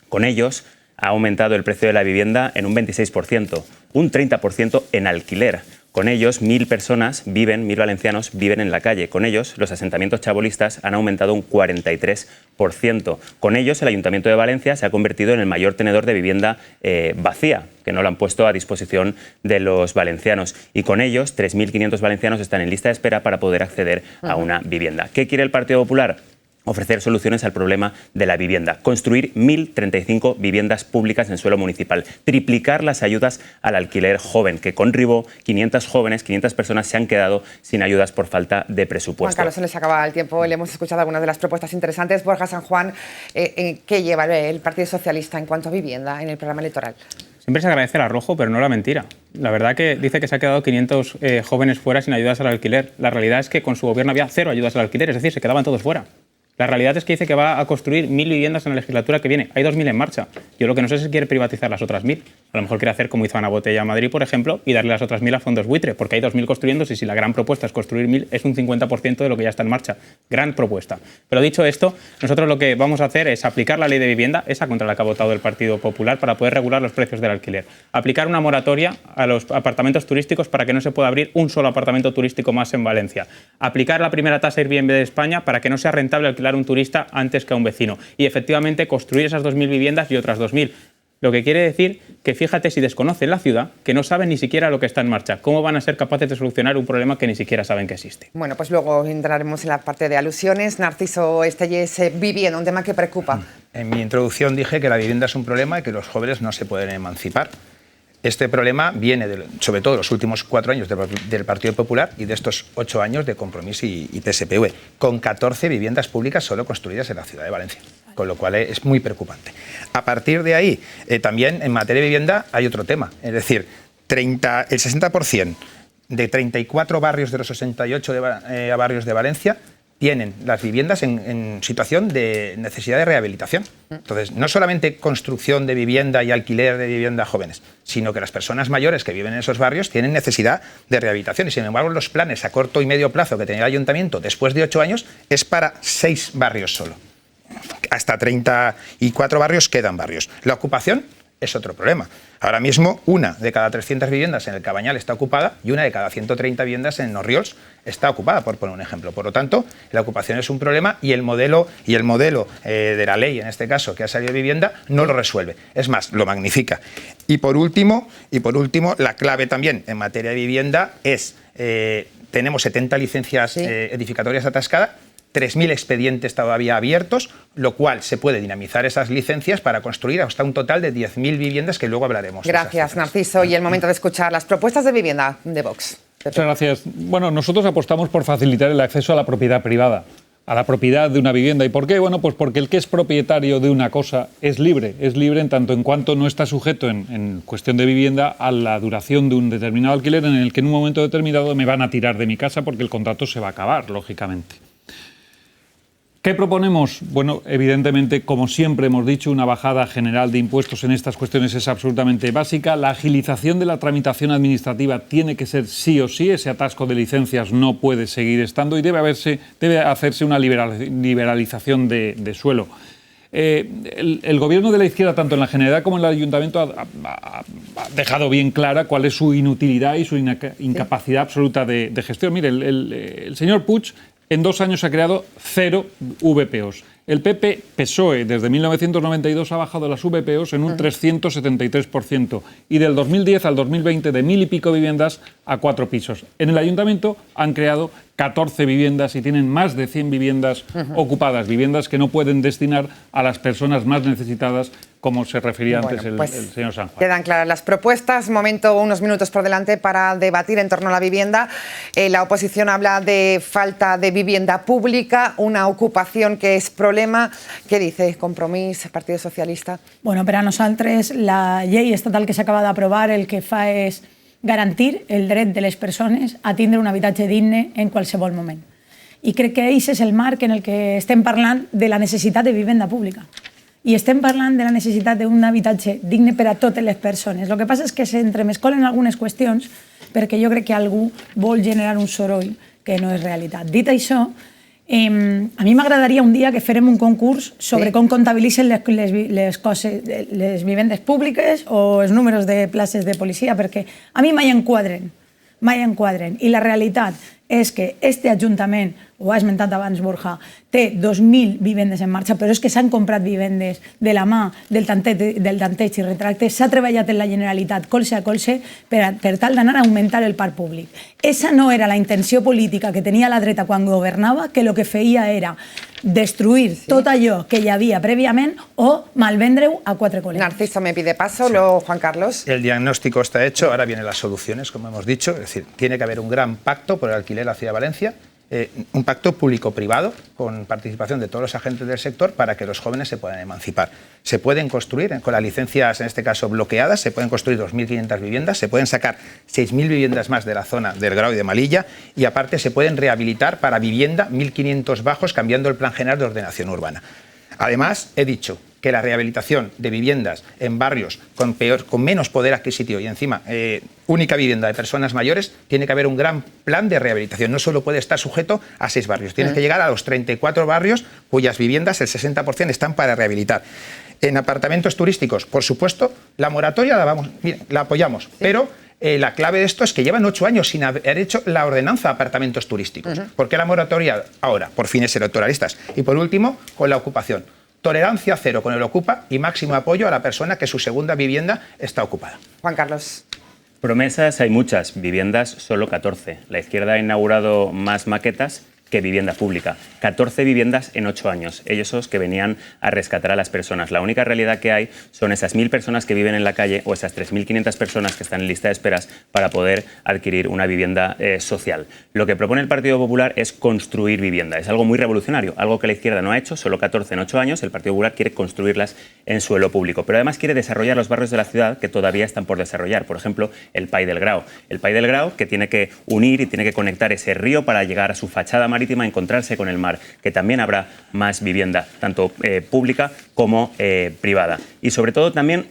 Con ellos ha aumentado el precio de la vivienda en un 26%, un 30% en alquiler, Con ellos, 1.000 valencianos viven en la calle. Con ellos, los asentamientos chabolistas han aumentado un 43%. Con ellos, el Ayuntamiento de Valencia se ha convertido en el mayor tenedor de vivienda vacía, que no lo han puesto a disposición de los valencianos. Y con ellos, 3.500 valencianos están en lista de espera para poder acceder a una vivienda. ¿Qué quiere el Partido Popular? Ofrecer soluciones al problema de la vivienda, construir 1.035 viviendas públicas en suelo municipal, triplicar las ayudas al alquiler joven, que con Ribó 500 personas se han quedado sin ayudas por falta de presupuesto. Juan Carlos, se les acaba el tiempo, le hemos escuchado algunas de las propuestas interesantes. Borja San Juan, ¿qué lleva el Partido Socialista en cuanto a vivienda en el programa electoral? Siempre se agradece el arrojo, pero no la mentira. La verdad que dice que se ha quedado 500 jóvenes fuera sin ayudas al alquiler. La realidad es que con su gobierno había 0 ayudas al alquiler, es decir, se quedaban todos fuera. La realidad es que dice que va a construir 1.000 viviendas en la legislatura que viene. Hay 2.000 en marcha. Yo lo que no sé es si quiere privatizar las otras 1.000. A lo mejor quiere hacer como hizo Ana Botella en Madrid, por ejemplo, y darle las otras 1.000 a fondos buitre, porque hay 2.000 construyéndose y si la gran propuesta es construir 1.000, es un 50% de lo que ya está en marcha. Gran propuesta. Pero dicho esto, nosotros lo que vamos a hacer es aplicar la ley de vivienda, esa contra la que ha votado el Partido Popular, para poder regular los precios del alquiler. Aplicar una moratoria a los apartamentos turísticos para que no se pueda abrir un solo apartamento turístico más en Valencia. Aplicar la primera tasa Airbnb de España para que no sea rentable alquilar un turista antes que a un vecino. Y efectivamente construir esas 2.000 viviendas y otras 2.000. Lo que quiere decir que fíjate si desconocen la ciudad, que no saben ni siquiera lo que está en marcha. ¿Cómo van a ser capaces de solucionar un problema que ni siquiera saben que existe? Bueno, pues luego entraremos en la parte de alusiones. Narciso Estellés, vivienda, un tema que preocupa. En mi introducción dije que la vivienda es un problema y que los jóvenes no se pueden emancipar. Este problema viene, sobre todo, de los últimos 4 años del Partido Popular y de estos 8 años de Compromís y PSPV, con 14 viviendas públicas solo construidas en la ciudad de Valencia, con lo cual es muy preocupante. A partir de ahí, también en materia de vivienda hay otro tema, es decir, el 60% de 34 barrios de los 68 barrios de Valencia tienen las viviendas en situación de necesidad de rehabilitación. Entonces, no solamente construcción de vivienda y alquiler de vivienda a jóvenes, sino que las personas mayores que viven en esos barrios tienen necesidad de rehabilitación. Y sin embargo, los planes a corto y medio plazo que tenía el ayuntamiento después de 8 años es para 6 barrios solo. Hasta 34 barrios quedan barrios. La ocupación es otro problema. Ahora mismo, 1 de cada 300 viviendas en el Cabanyal está ocupada y 1 de cada 130 viviendas en Orriols está ocupada, por poner un ejemplo. Por lo tanto, la ocupación es un problema y el modelo de la ley, en este caso, que ha salido de vivienda, no lo resuelve. Es más, lo magnifica. Y por último, la clave también en materia de vivienda es, tenemos 70 licencias edificatorias atascadas, 3.000 expedientes todavía abiertos, lo cual se puede dinamizar esas licencias para construir hasta un total de 10.000 viviendas que luego hablaremos. Gracias, Narciso. Y el momento de escuchar las propuestas de vivienda de Vox. Muchas gracias. Bueno, nosotros apostamos por facilitar el acceso a la propiedad privada, a la propiedad de una vivienda. ¿Y por qué? Bueno, pues porque el que es propietario de una cosa es libre en tanto en cuanto no está sujeto en cuestión de vivienda a la duración de un determinado alquiler en el que en un momento determinado me van a tirar de mi casa porque el contrato se va a acabar, lógicamente. ¿Qué proponemos? Bueno, evidentemente, como siempre hemos dicho, una bajada general de impuestos en estas cuestiones es absolutamente básica. La agilización de la tramitación administrativa tiene que ser sí o sí. Ese atasco de licencias no puede seguir estando y debe hacerse una liberalización de suelo. El gobierno de la izquierda, tanto en la Generalidad como en el Ayuntamiento, ha dejado bien clara cuál es su inutilidad y su incapacidad absoluta de gestión. Mire, el señor Puig en 2 años ha creado 0 VPOs. El PP-PSOE desde 1992 ha bajado las VPOs en un 373% y del 2010 al 2020 de 1.000 y pico viviendas a 4 pisos. En el Ayuntamiento han creado 14 viviendas y tienen más de 100 viviendas ocupadas, viviendas que no pueden destinar a las personas más necesitadas, como se refería antes el señor San Juan. Quedan claras las propuestas. Unos minutos por delante para debatir en torno a la vivienda. La oposición habla de falta de vivienda pública, una ocupación que es problema. Què dice Compromís, Partido Socialista? Bueno, per a nosaltres la llei estatal que s'acaba d'aprovar el que fa és garantir el dret de les persones a tindre un habitatge digne en qualsevol moment. I crec que aquest és el marc en el que estem parlant de la necessitat de vivenda pública. I estem parlant de la necessitat d'un habitatge digne per a totes les persones. El que passa és que s'entremescolen algunes qüestions perquè jo crec que algú vol generar un soroll que no és realitat. Dit això, a mi m'agradaria un dia que farem un concurs sobre com comptabilitzen les vivendes públiques o els números de places de policia, perquè a mi mai enquadren. mai enquadren. I la realitat és que este Ajuntament, ho ha esmentat abans Borja, té 2.000 vivendes en marxa, però és que s'han comprat vivendes de la mà del tanteig i retracte, s'ha treballat en la Generalitat colze a colze per tal d'anar a augmentar el parc públic. Esa no era la intenció política que tenia la dreta quan governava, que el que feia era destruir tot allò que hi havia prèviament o malvendre-ho a quatre col·legues. Narciso me pide paso, luego Juan Carlos. El diagnóstico está hecho, ahora vienen las soluciones, como hemos dicho. Es decir, tiene que haber un gran pacto por el alquiler en la Ciudad de Valencia, un pacto público-privado con participación de todos los agentes del sector para que los jóvenes se puedan emancipar. Se pueden construir, con las licencias en este caso bloqueadas, se pueden construir 2.500 viviendas, se pueden sacar 6.000 viviendas más de la zona del Grau y de Malilla y aparte se pueden rehabilitar para vivienda 1.500 bajos cambiando el plan general de ordenación urbana. Además, he dicho que la rehabilitación de viviendas en barrios con menos poder adquisitivo y encima única vivienda de personas mayores, tiene que haber un gran plan de rehabilitación. No solo puede estar sujeto a 6 barrios, tiene que llegar a los 34 barrios cuyas viviendas, el 60% están para rehabilitar. En apartamentos turísticos, por supuesto, la moratoria la apoyamos, pero la clave de esto es que llevan 8 años sin haber hecho la ordenanza de apartamentos turísticos. ¿Por qué la moratoria ahora? Por fines electoralistas. Y por último, con la ocupación. Tolerancia cero con el ocupa y máximo apoyo a la persona que su segunda vivienda está ocupada. Juan Carlos. Promesas hay muchas, viviendas solo 14. La izquierda ha inaugurado más maquetas que vivienda pública. 14 viviendas en 8 años. Ellos son los que venían a rescatar a las personas. La única realidad que hay son esas 1.000 personas que viven en la calle o esas 3.500 personas que están en lista de esperas para poder adquirir una vivienda social. Lo que propone el Partido Popular es construir vivienda. Es algo muy revolucionario, algo que la izquierda no ha hecho, solo 14 en 8 años. El Partido Popular quiere construirlas en suelo público, pero además quiere desarrollar los barrios de la ciudad que todavía están por desarrollar. Por ejemplo, el Pai del Grau. El Pai del Grau que tiene que unir y tiene que conectar ese río para llegar a su fachada marítima, encontrarse con el mar, que también habrá más vivienda, tanto pública como privada. Y sobre todo también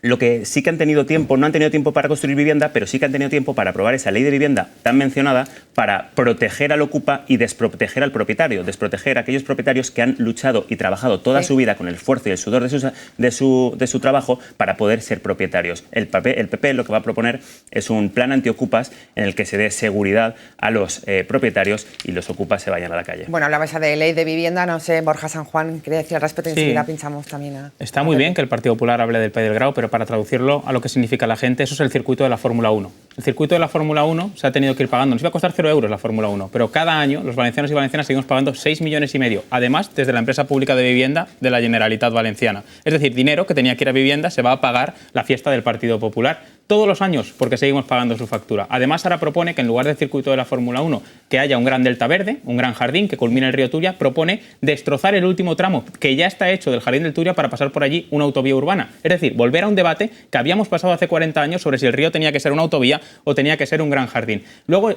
lo que sí que han tenido tiempo, no han tenido tiempo para construir vivienda, pero sí que han tenido tiempo para aprobar esa ley de vivienda tan mencionada para proteger al ocupa y desproteger al propietario, desproteger a aquellos propietarios que han luchado y trabajado toda su vida con el esfuerzo y el sudor de su trabajo para poder ser propietarios. El PP lo que va a proponer es un plan antiocupas en el que se dé seguridad a los propietarios y los ocupas se vayan a la calle. Bueno, hablabais de ley de vivienda, no sé, Borja San Juan, quería decir al respecto y enseguida pinchamos también a... Está muy bien que el Partido Popular hable del Pai del Grau, pero para traducirlo a lo que significa la gente, eso es el circuito de la Fórmula 1. El circuito de la Fórmula 1 se ha tenido que ir pagando, nos iba a costar 0 euros la Fórmula 1, pero cada año los valencianos y valencianas seguimos pagando 6,5 millones, además desde la empresa pública de vivienda de la Generalitat Valenciana. Es decir, dinero que tenía que ir a vivienda se va a pagar la fiesta del Partido Popular todos los años porque seguimos pagando su factura. Además, ahora propone que en lugar del circuito de la Fórmula 1 que haya un gran delta verde, un gran jardín que culmina el río Turia, propone destrozar el último tramo que ya está hecho del jardín del Turia para pasar por allí una autovía urbana. Es decir, volver a un debate que habíamos pasado hace 40 años sobre si el río tenía que ser una autovía o tenía que ser un gran jardín. Luego,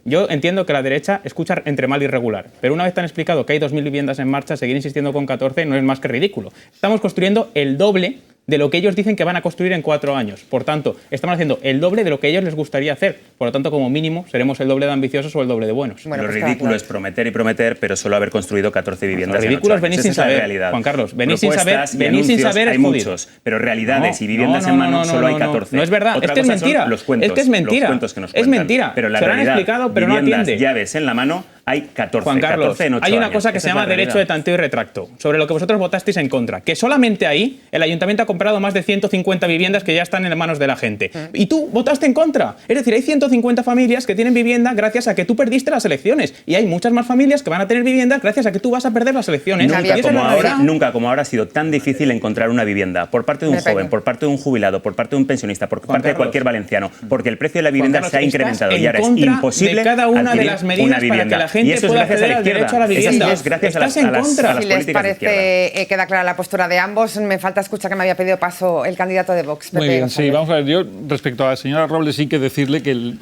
yo entiendo que la derecha escucha entre mal y regular, pero una vez te han explicado que hay 2.000 viviendas en marcha, seguir insistiendo con 14 no es más que ridículo. Estamos construyendo el doble de lo que ellos dicen que van a construir en 4 años. Por tanto, estamos haciendo el doble de lo que a ellos les gustaría hacer. Por lo tanto, como mínimo, seremos el doble de ambiciosos o el doble de buenos. Bueno, lo ridículo es prometer y prometer, pero solo haber construido 14 viviendas. Lo ridículo es venir sin saber, Juan Carlos. Venir sin saber hay muchos, pero realidades y viviendas en mano solo hay 14. No es verdad, es que es mentira. Los cuentos, es que es mentira. Los cuentos que nos cuentan. Es mentira. Pero la se lo han realidad, explicado, pero no atiende. Llaves en la mano hay 14. Juan Carlos, 14 en 8 hay una años. cosa que se llama derecho de tanteo y retracto, sobre lo que vosotros votasteis en contra, que solamente ahí el ayuntamiento ha comprado más de 150 viviendas que ya están en manos de la gente. Y tú votaste en contra. Es decir, hay 150 familias que tienen vivienda gracias a que tú perdiste las elecciones. Y hay muchas más familias que van a tener viviendas gracias a que tú vas a perder las elecciones. Nunca como ahora ha sido tan difícil encontrar una vivienda por parte de un joven, por parte de un jubilado, por parte de un pensionista, por parte de cualquier valenciano, porque el precio de la vivienda se ha incrementado y ahora es imposible de cada una de las medidas una vivienda. Para que la gente pueda acceder al derecho a la vivienda. Es gracias Estás a en las contra. Si les parece, queda clara la postura de ambos. Me falta escuchar que me había pedido paso el candidato de Vox. Muy bien, sí, vamos a ver. Yo, respecto a la señora Robles, sí que decirle que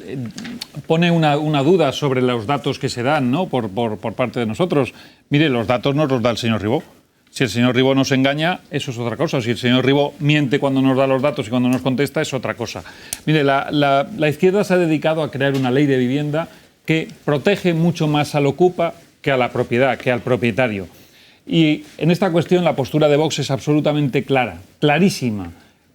pone una duda sobre los datos que se dan, ¿no?, por parte de nosotros. Mire, los datos nos los da el señor Ribó. Si el señor Ribó nos engaña, eso es otra cosa. Si el señor Ribó miente cuando nos da los datos y cuando nos contesta, es otra cosa. Mire, la izquierda se ha dedicado a crear una ley de vivienda que protege mucho más al ocupa que a la propiedad, que al propietario. Y en esta cuestión la postura de Vox es absolutamente clara, clarísima.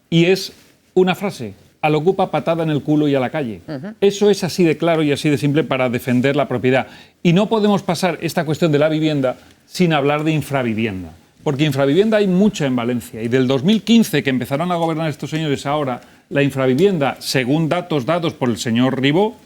Y es una frase: al ocupa patada en el culo y a la calle. Eso es así de claro y así de simple para defender la propiedad. Y no podemos pasar esta cuestión de la vivienda sin hablar de infravivienda. Porque infravivienda hay mucha en Valencia. Y del 2015, que empezaron a gobernar estos señores, ahora la infravivienda, según datos dados por el señor Ribó,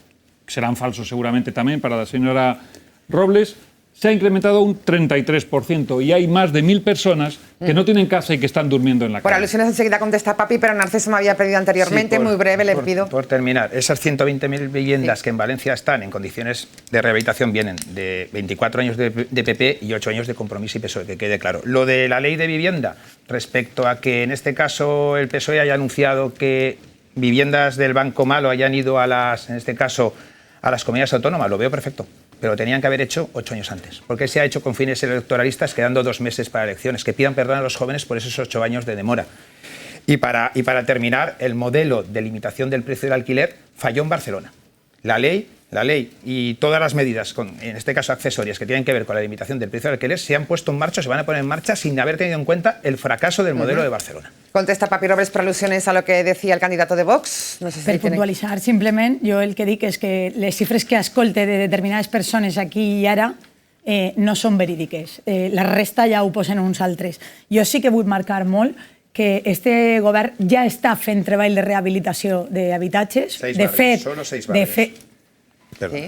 que serán falsos seguramente también para la señora Robles, se ha incrementado un 33% y hay más de 1.000 personas que no tienen casa y que están durmiendo en la calle. Por alusiones enseguida contesta Papi, pero Narciso me había pedido anteriormente, muy breve, le pido. Por terminar, esas 120.000 viviendas que en Valencia están en condiciones de rehabilitación vienen de 24 años de PP y 8 años de Compromís y PSOE, que quede claro. Lo de la ley de vivienda, respecto a que en este caso el PSOE haya anunciado que viviendas del Banco Malo hayan ido a las, en este caso, a las comunidades autónomas, lo veo perfecto. Pero tenían que haber hecho 8 años antes. Porque se ha hecho con fines electoralistas, quedando 2 meses para elecciones. Que pidan perdón a los jóvenes por esos 8 años de demora. Y para terminar, el modelo de limitación del precio del alquiler falló en Barcelona. La ley y todas las medidas, en este caso accesorias, que tienen que ver con la limitación del precio del alquiler, se han puesto en marcha, se van a poner en marcha sin haber tenido en cuenta el fracaso del modelo de Barcelona. Contesta Papi Robles por alusiones a lo que decía el candidato de Vox. No sé si per puntualitzar, simplement, jo el que dic és que les xifres que escolte de determinades persones aquí i ara no són verídiques. La resta ja ho posen uns altres. Jo sí que vull marcar molt que este govern ja està fent treball de rehabilitació d'habitatges. De fet, solo 6 barris. Sí.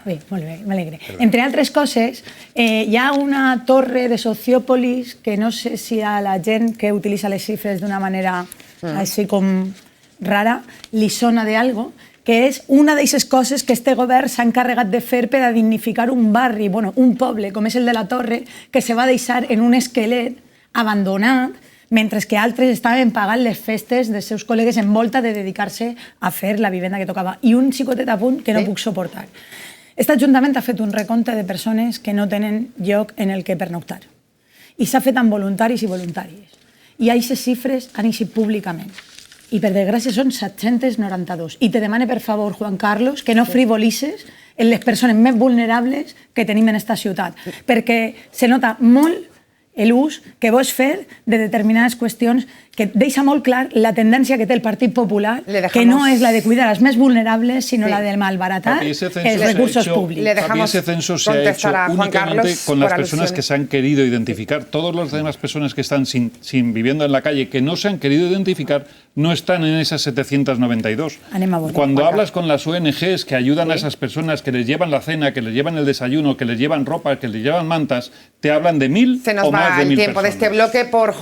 Bé, molt bé, m'alegre. Entre altres coses, hi ha una torre de Sociòpolis que no sé si a la gent que utilitza les xifres d'una manera així com rara li sona d'algo, que és una d'aquestes coses que este govern s'ha encarregat de fer per a dignificar un barri, bueno, un poble, com és el de la Torre, que se va deixar en un esquelet abandonat, mentre que altres estaven pagant les festes dels seus col·legues en volta de dedicar-se a fer la vivenda que tocava. I un xicotet a punt que no puc suportar. Este Ajuntament ha fet un recompte de persones que no tenen lloc en el que pernoctar. I s'ha fet amb voluntaris i voluntàries. I aquestes xifres han eixit públicament. I per desgràcia són 792. I te demane, per favor, Juan Carlos, que no frivolices en les persones més vulnerables que tenim en esta ciutat. Perquè se nota molt l'ús que vols fer de determinades qüestions que deixa molt clar la tendència que té el Partit Popular, que no és la de cuidar als més vulnerables, sinó la de malbaratar els recursos públicos. Ese censo se ha hecho únicamente con las personas que se han querido identificar. Todas las demás personas que están sin vivienda en la calle, que no se han querido identificar, no están en esas 792. Cuando hablas con las ONGs que ayudan a esas personas, que les llevan la cena, que les llevan el desayuno, que les llevan ropa, que les llevan mantas, te hablan de 1.000 o más de 1.000 personas. Se nos va el tiempo de este bloque por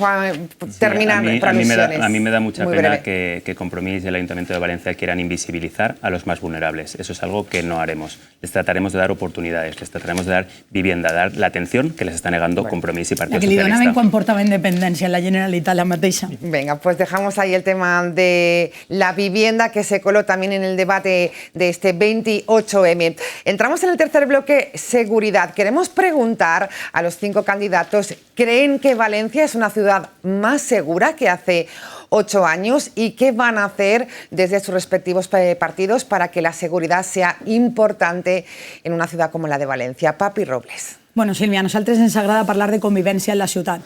terminar. A mí me da mucha pena que Compromís y el Ayuntamiento de Valencia quieran invisibilizar a los más vulnerables. Eso es algo que no haremos. Les trataremos de dar oportunidades, les trataremos de dar vivienda, dar la atención que les está negando Compromís y Partido Socialista. La que li donaven quan portava independència, la Generalitat, la mateixa. Venga, pues dejamos ahí el tema de la vivienda que se coló también en el debate de este 28M. Entramos en el tercer bloque, seguridad. Queremos preguntar a los 5 candidatos, ¿creen que Valencia es una ciudad más segura que hace 8 años y qué van a hacer desde sus respectivos partidos para que la seguridad sea importante en una ciudad como la de Valencia? Papi Robles. Bueno, Sílvia, a nosaltres ens agrada parlar de convivència en la ciutat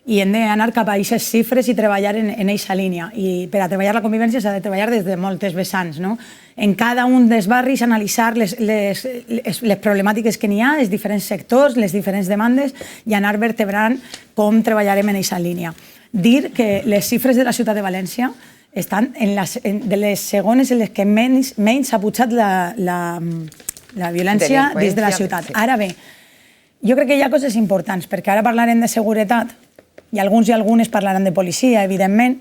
i hem d'anar cap a aquestes xifres i treballar en aquesta línia. I per a treballar la convivència s'ha de treballar des de moltes vessants, no? En cada un dels barris analitzar les problemàtiques que n'hi ha, els diferents sectors, les diferents demandes i anar vertebrant com treballarem en aquesta línia. Dir que les xifres de la ciutat de València estan de les segones en les que menys s'ha pujat la violència dins de la ciutat. Ara bé, jo crec que hi ha coses importants, perquè ara parlarem de seguretat i alguns i algunes parlaran de policia, evidentment,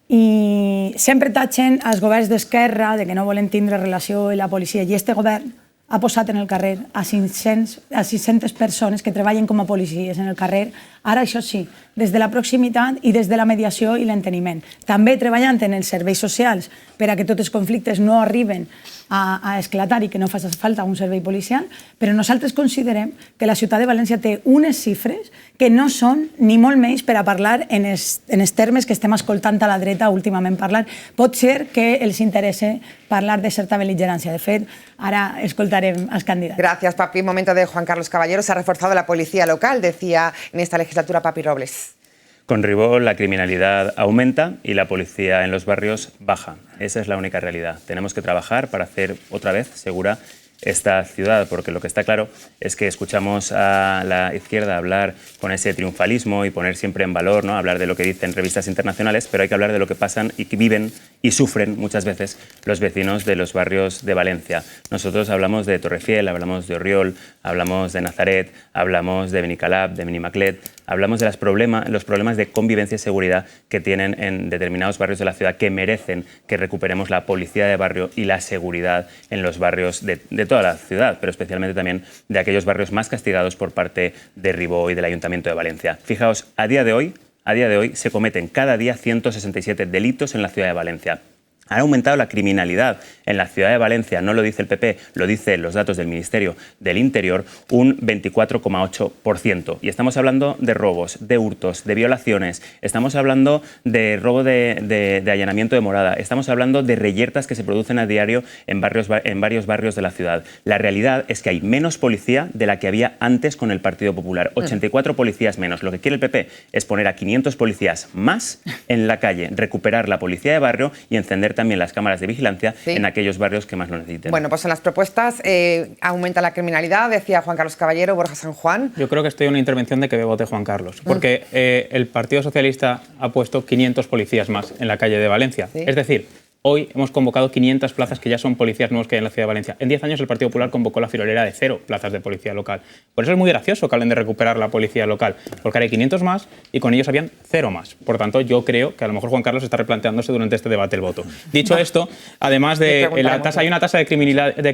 i sempre tatxen els governs d'esquerra de que no volen tindre relació amb la policia, i este govern ha posat en el carrer a 600 persones que treballen com a policies en el carrer, ara això sí, des de la proximitat i des de la mediació i l'enteniment. També treballant en els serveis socials per a que tots els conflictes no arriben a esclatar i que no faci falta un servei policial, però nosaltres considerem que la ciutat de València té unes xifres que no són ni molt menys per a parlar en els termes que estem escoltant a la dreta últimament parlar. Pot ser que els interesse parlar de certa bel·ligerància. De fet, ara escoltarem als candidats. Gracias, Papi. Momento de Juan Carlos Caballero. Se ha reforzado la policía local, decía en esta legislatura Papi Robles. Con Ribó la criminalidad aumenta y la policía en los barrios baja. Esa es la única realidad. Tenemos que trabajar para hacer otra vez segura esta ciudad, porque lo que está claro es que escuchamos a la izquierda hablar con ese triunfalismo y poner siempre en valor, ¿no? Hablar de lo que dicen revistas internacionales, pero hay que hablar de lo que pasan y que viven y sufren muchas veces los vecinos de los barrios de Valencia. Nosotros hablamos de Torrefiel, hablamos de Orriol, hablamos de Nazaret, hablamos de Benicalap, de Benimaclet, hablamos de los problemas de convivencia y seguridad que tienen en determinados barrios de la ciudad, que merecen que recuperemos la policía de barrio y la seguridad en los barrios de toda la ciudad, pero especialmente también de aquellos barrios más castigados por parte de Ribó y del Ayuntamiento de Valencia. Fijaos, a día de hoy se cometen cada día 167 delitos en la ciudad de Valencia. Ha aumentado la criminalidad en la ciudad de Valencia, no lo dice el PP, lo dicen los datos del Ministerio del Interior, un 24,8%. Y estamos hablando de robos, de hurtos, de violaciones, estamos hablando de robo de allanamiento de morada, estamos hablando de reyertas que se producen a diario en varios barrios de la ciudad. La realidad es que hay menos policía de la que había antes con el Partido Popular, 84 policías menos. Lo que quiere el PP es poner a 500 policías más en la calle, recuperar la policía de barrio y encender también las cámaras de vigilancia en aquellos barrios que más lo necesiten. Bueno, pues en las propuestas aumenta la criminalidad, decía Juan Carlos Caballero, Borja San Juan. Yo creo que estoy en una intervención de que vote Juan Carlos, porque el Partido Socialista ha puesto 500 policías más en la calle de Valencia. ¿Sí? Es decir, hoy hemos convocado 500 plazas que ya son policías nuevos que hay en la ciudad de Valencia. En 10 años el Partido Popular convocó la friolera de 0 plazas de policía local. Por eso es muy gracioso que hablen de recuperar la policía local, porque ahora hay 500 más y con ellos habían 0 más. Por tanto, yo creo que a lo mejor Juan Carlos está replanteándose durante este debate el voto. Dicho esto, además de la tasa, hay una tasa de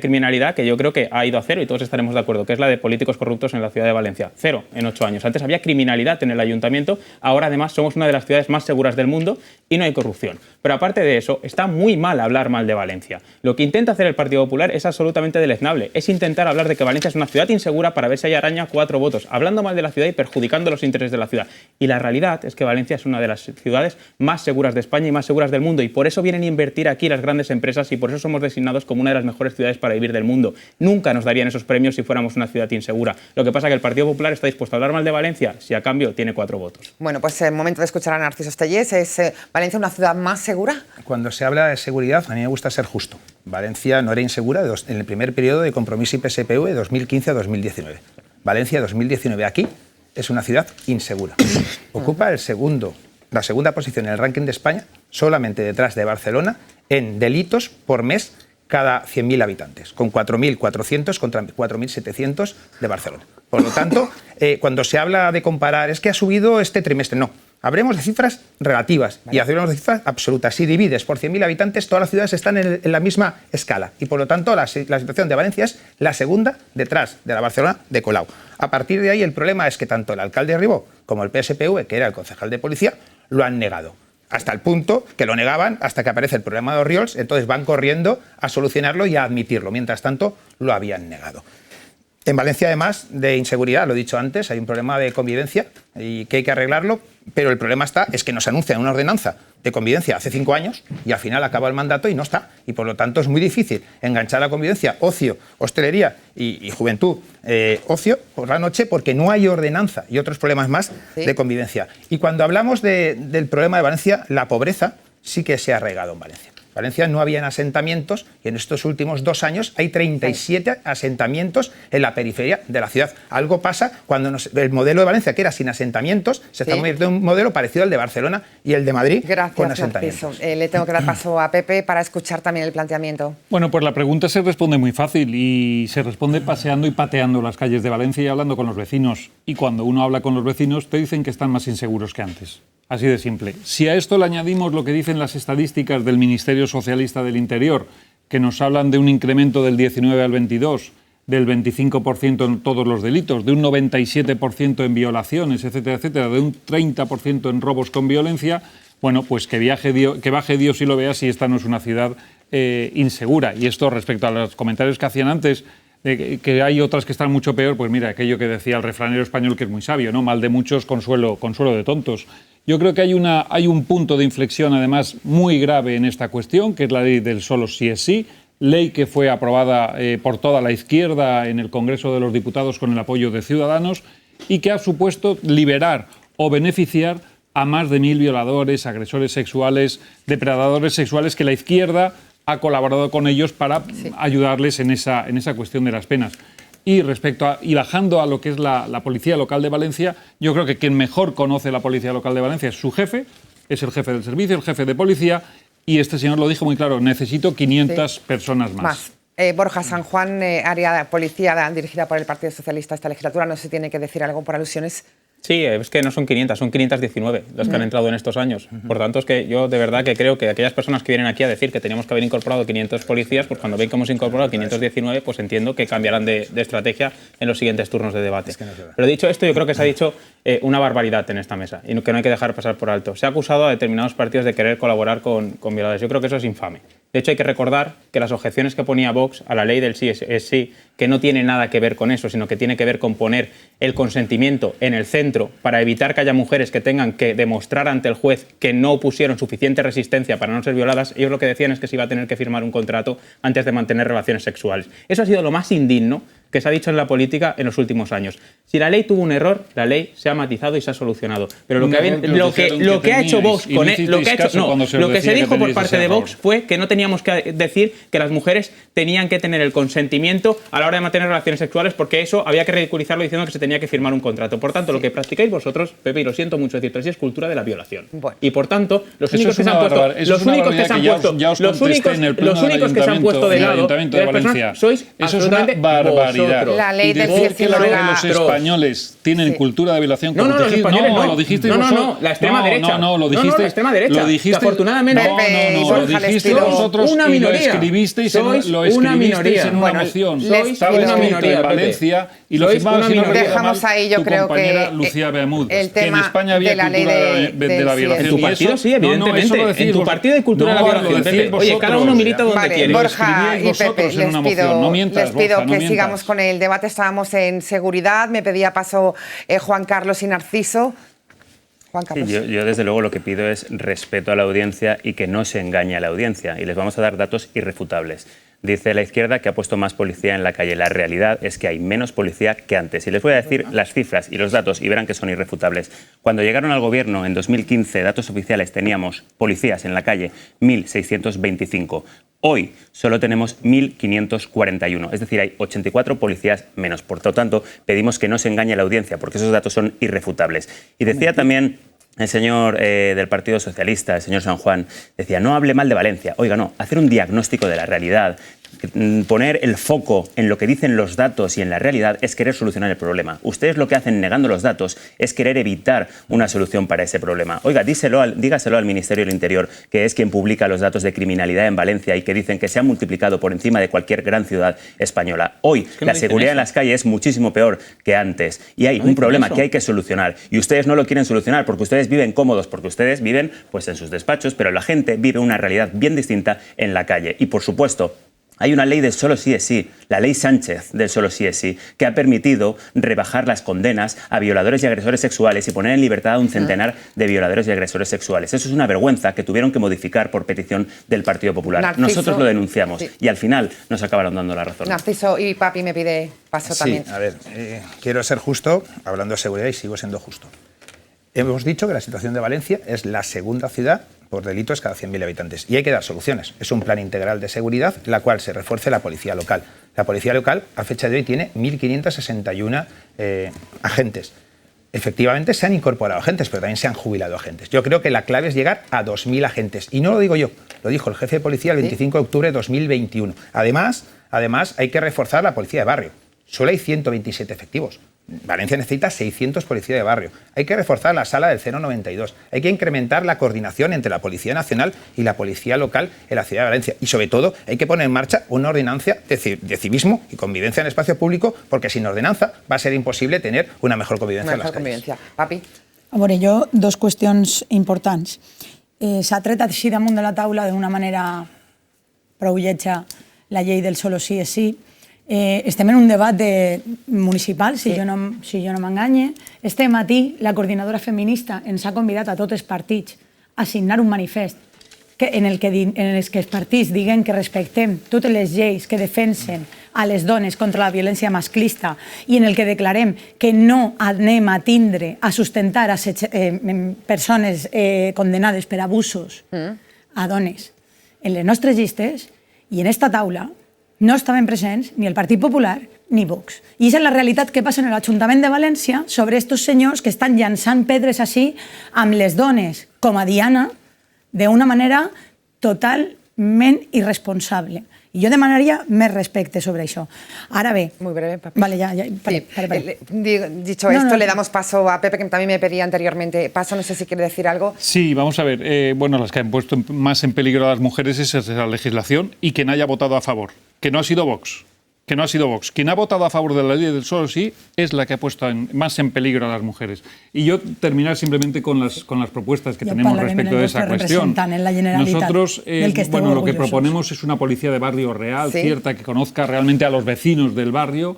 criminalidad que yo creo que ha ido a 0 y todos estaremos de acuerdo, que es la de políticos corruptos en la ciudad de Valencia. 0 en 8 años. Antes había criminalidad en el ayuntamiento, ahora además somos una de las ciudades más seguras del mundo y no hay corrupción. Pero aparte de eso, está muy mal hablar mal de Valencia. Lo que intenta hacer el Partido Popular es absolutamente deleznable. Es intentar hablar de que Valencia es una ciudad insegura para ver si hay araña 4 votos, hablando mal de la ciudad y perjudicando los intereses de la ciudad. Y la realidad es que Valencia es una de las ciudades más seguras de España y más seguras del mundo, y por eso vienen a invertir aquí las grandes empresas y por eso somos designados como una de las mejores ciudades para vivir del mundo. Nunca nos darían esos premios si fuéramos una ciudad insegura. Lo que pasa es que el Partido Popular está dispuesto a hablar mal de Valencia si a cambio tiene 4 votos. Bueno, pues el momento de escuchar a Narciso Stellés. ¿Es Valencia una ciudad más segura? Cuando se habla de seguridad, a mí me gusta ser justo. Valencia no era insegura en el primer periodo de Compromís y PSPV de 2015 a 2019. Valencia 2019 aquí es una ciudad insegura. Ocupa la segunda posición en el ranking de España, solamente detrás de Barcelona, en delitos por mes cada 100.000 habitantes, con 4.400 contra 4.700 de Barcelona. Por lo tanto, cuando se habla de comparar, es que ha subido este trimestre, no. Hablemos de cifras relativas y hablemos de cifras absolutas. Si divides por 100.000 habitantes, todas las ciudades están en la misma escala. Y por lo tanto, la situación de Valencia es la segunda detrás de la Barcelona de Colau. A partir de ahí, el problema es que tanto el alcalde de Ribó como el PSPV, que era el concejal de policía, lo han negado. Hasta el punto que lo negaban hasta que aparece el problema de Orriols, entonces van corriendo a solucionarlo y a admitirlo. Mientras tanto, lo habían negado. En Valencia, además de inseguridad, lo he dicho antes, hay un problema de convivencia y que hay que arreglarlo, pero el problema es que nos anuncian una ordenanza de convivencia hace 5 años y al final acaba el mandato y no está. Y por lo tanto es muy difícil enganchar la convivencia, ocio, hostelería y juventud, ocio por la noche, porque no hay ordenanza y otros problemas más de convivencia. Y cuando hablamos del problema de Valencia, la pobreza sí que se ha arraigado en Valencia. Valencia no habían asentamientos y en estos últimos 2 años hay 37 asentamientos en la periferia de la ciudad. Algo pasa cuando el modelo de Valencia, que era sin asentamientos, se está convirtiendo en un modelo parecido al de Barcelona y el de Madrid. Gracias, con asentamientos. Le tengo que dar paso a Pepe para escuchar también el planteamiento. Bueno, pues la pregunta se responde muy fácil y se responde paseando y pateando las calles de Valencia y hablando con los vecinos. Y cuando uno habla con los vecinos te dicen que están más inseguros que antes. Así de simple. Si a esto le añadimos lo que dicen las estadísticas del Ministerio Socialista del Interior, que nos hablan de un incremento del 19 al 22, del 25% en todos los delitos, de un 97% en violaciones, etcétera, etcétera, de un 30% en robos con violencia, bueno, pues que baje Dios y lo vea si esta no es una ciudad insegura. Y esto respecto a los comentarios que hacían antes, que hay otras que están mucho peor, pues mira, aquello que decía el refranero español que es muy sabio, ¿no? Mal de muchos, consuelo de tontos. Yo creo que hay un punto de inflexión, además, muy grave en esta cuestión, que es la ley del solo sí es sí, ley que fue aprobada por toda la izquierda en el Congreso de los Diputados con el apoyo de Ciudadanos y que ha supuesto liberar o beneficiar a más de 1000 violadores, agresores sexuales, depredadores sexuales, que la izquierda ha colaborado con ellos para ayudarles en esa cuestión de las penas. Y bajando a lo que es la Policía Local de Valencia, yo creo que quien mejor conoce la Policía Local de Valencia es su jefe, es el jefe del servicio, el jefe de policía, y este señor lo dijo muy claro: necesito 500 personas más. Borja, San Juan, área de policía dirigida por el Partido Socialista esta legislatura, ¿no se tiene que decir algo por alusiones? Sí, es que no son 500, son 519 las que han entrado en estos años. Por tanto, es que yo de verdad que creo que aquellas personas que vienen aquí a decir que teníamos que haber incorporado 500 policías, pues cuando ven que hemos incorporado 519, pues entiendo que cambiarán de estrategia en los siguientes turnos de debate. Pero dicho esto, yo creo que se ha dicho una barbaridad en esta mesa y que no hay que dejar pasar por alto. Se ha acusado a determinados partidos de querer colaborar con violadores. Yo creo que eso es infame. De hecho, hay que recordar que las objeciones que ponía Vox a la ley del sí es sí, que no tiene nada que ver con eso, sino que tiene que ver con poner el consentimiento en el centro para evitar que haya mujeres que tengan que demostrar ante el juez que no opusieron suficiente resistencia para no ser violadas. Ellos lo que decían es que se iba a tener que firmar un contrato antes de mantener relaciones sexuales. Eso ha sido lo más indigno que se ha dicho en la política en los últimos años. Si la ley tuvo un error, la ley se ha matizado y se ha solucionado. Pero lo que ha hecho Vox con lo que se dijo por parte de Vox fue que no teníamos que decir que las mujeres tenían que tener el consentimiento a la hora de mantener relaciones sexuales, porque eso había que ridiculizarlo diciendo que se tenía que firmar un contrato. Por tanto, lo que practicáis vosotros, Pepe, y lo siento mucho decirte así, es cultura de la violación. Bueno. Y por tanto, los únicos que se han puesto de lado de las personas sois absolutamente vosotros. La ley del que los españoles tienen cultura de violación. No, los españoles no. Lo dijisteis vosotros. No, la extrema derecha. No, lo dijiste. La extrema derecha. Lo dijiste. Afortunadamente. Lo dijisteis vosotros una minoría. Y lo escribisteis en una moción. Estaba escrito en Valencia y lo firmaba, si no recuerdo mal, ahí, yo tu creo compañera que Lucía Beamud, el que en tema España había de la ley cultura de la violación. En tu partido sí, evidentemente. En tu partido hay cultura de la violación, Pepe. Oye, cada uno milita donde quiere. Borja y Pepe, les pido que sigamos con el debate. Estábamos en seguridad, me pedía paso Juan Carlos y Narciso. Juan Carlos. Sí, yo desde luego lo que pido es respeto a la audiencia y que no se engañe a la audiencia. Y les vamos a dar datos irrefutables. Dice la izquierda que ha puesto más policía en la calle. La realidad es que hay menos policía que antes. Y les voy a decir las cifras y los datos y verán que son irrefutables. Cuando llegaron al gobierno en 2015, datos oficiales, teníamos policías en la calle 1.625. Hoy solo tenemos 1.541, es decir, hay 84 policías menos. Por lo tanto, pedimos que no se engañe a la audiencia, porque esos datos son irrefutables. Y decía también el señor del Partido Socialista, el señor San Juan, decía, no hable mal de Valencia. Oiga, no, hacer un diagnóstico de la realidad, poner el foco en lo que dicen los datos y en la realidad es querer solucionar el problema. Ustedes lo que hacen negando los datos es querer evitar una solución para ese problema. Oiga, dígaselo al Ministerio del Interior, que es quien publica los datos de criminalidad en Valencia y que dicen que se ha multiplicado por encima de cualquier gran ciudad española. Hoy la seguridad en las calles es muchísimo peor que antes y hay un problema que hay que solucionar y ustedes no lo quieren solucionar porque ustedes viven cómodos, porque ustedes viven pues en sus despachos, pero la gente vive una realidad bien distinta en la calle y por supuesto hay una ley del solo sí es sí, la ley Sánchez del solo sí es sí, que ha permitido rebajar las condenas a violadores y agresores sexuales y poner en libertad a un centenar de violadores y agresores sexuales. Eso es una vergüenza que tuvieron que modificar por petición del Partido Popular. Narciso, nosotros lo denunciamos y al final nos acabaron dando la razón. Narciso y Papi me pide paso también. Sí, a ver, quiero ser justo, hablando de seguridad y sigo siendo justo. Hemos dicho que la situación de Valencia es la segunda ciudad por delitos cada 100.000 habitantes. Y hay que dar soluciones. Es un plan integral de seguridad, la cual se refuerce la policía local. La policía local, a fecha de hoy, tiene 1.561 agentes. Efectivamente, se han incorporado agentes, pero también se han jubilado agentes. Yo creo que la clave es llegar a 2.000 agentes. Y no lo digo yo, lo dijo el jefe de policía el 25 de octubre de 2021. Además, hay que reforzar la policía de barrio. Solo hay 127 efectivos. Valencia necesita 600 policías de barrio. Hay que reforzar la sala del 092. Hay que incrementar la coordinación entre la Policía Nacional y la Policía Local en la ciudad de Valencia. Y sobre todo hay que poner en marcha una ordenanza de civismo y convivencia en el espacio público, porque sin ordenanza va a ser imposible tener una mejor convivencia en las calles. Papi. A veure, jo, dos qüestions importants. S'ha tret així damunt de la taula d'una manera prou lletja la llei del solo sí és sí. Estem en un debat municipal, si jo no m'enganye. Este matí la coordinadora feminista ens ha convidat a tots els partits a signar un manifest en els que els partits diguen que respectem totes les lleis que defensen a les dones contra la violència masclista i en el que declarem que no anem a tindre, a sustentar a persones condenades per abusos a dones en les nostres llistes, i en esta taula no estaven presents ni el Partit Popular ni Vox. I aquesta és la realitat que passa en l'Ajuntament de València sobre estos senyors que estan llançant pedres així amb les dones com a diana d'una manera totalment irresponsable. I jo demanaria més respecte sobre això. Ara bé... Muy breve, Papi. Vale, ya. Vale. Dicho esto, le damos paso a Pepe, que también me pedía anteriormente paso. No sé si quiere decir algo. Sí, vamos a ver. Bueno, las que han puesto más en peligro a las mujeres es la legislación y quien haya votado a favor, que no ha sido Vox. Que no ha sido Vox. Quien ha votado a favor de la ley del solo sí es la que ha puesto más en peligro a las mujeres. Y yo terminar simplemente con las propuestas que tenemos respecto de esa cuestión. Nosotros, bueno, lo que proponemos es una policía de barrio real, cierta, que conozca realmente a los vecinos del barrio,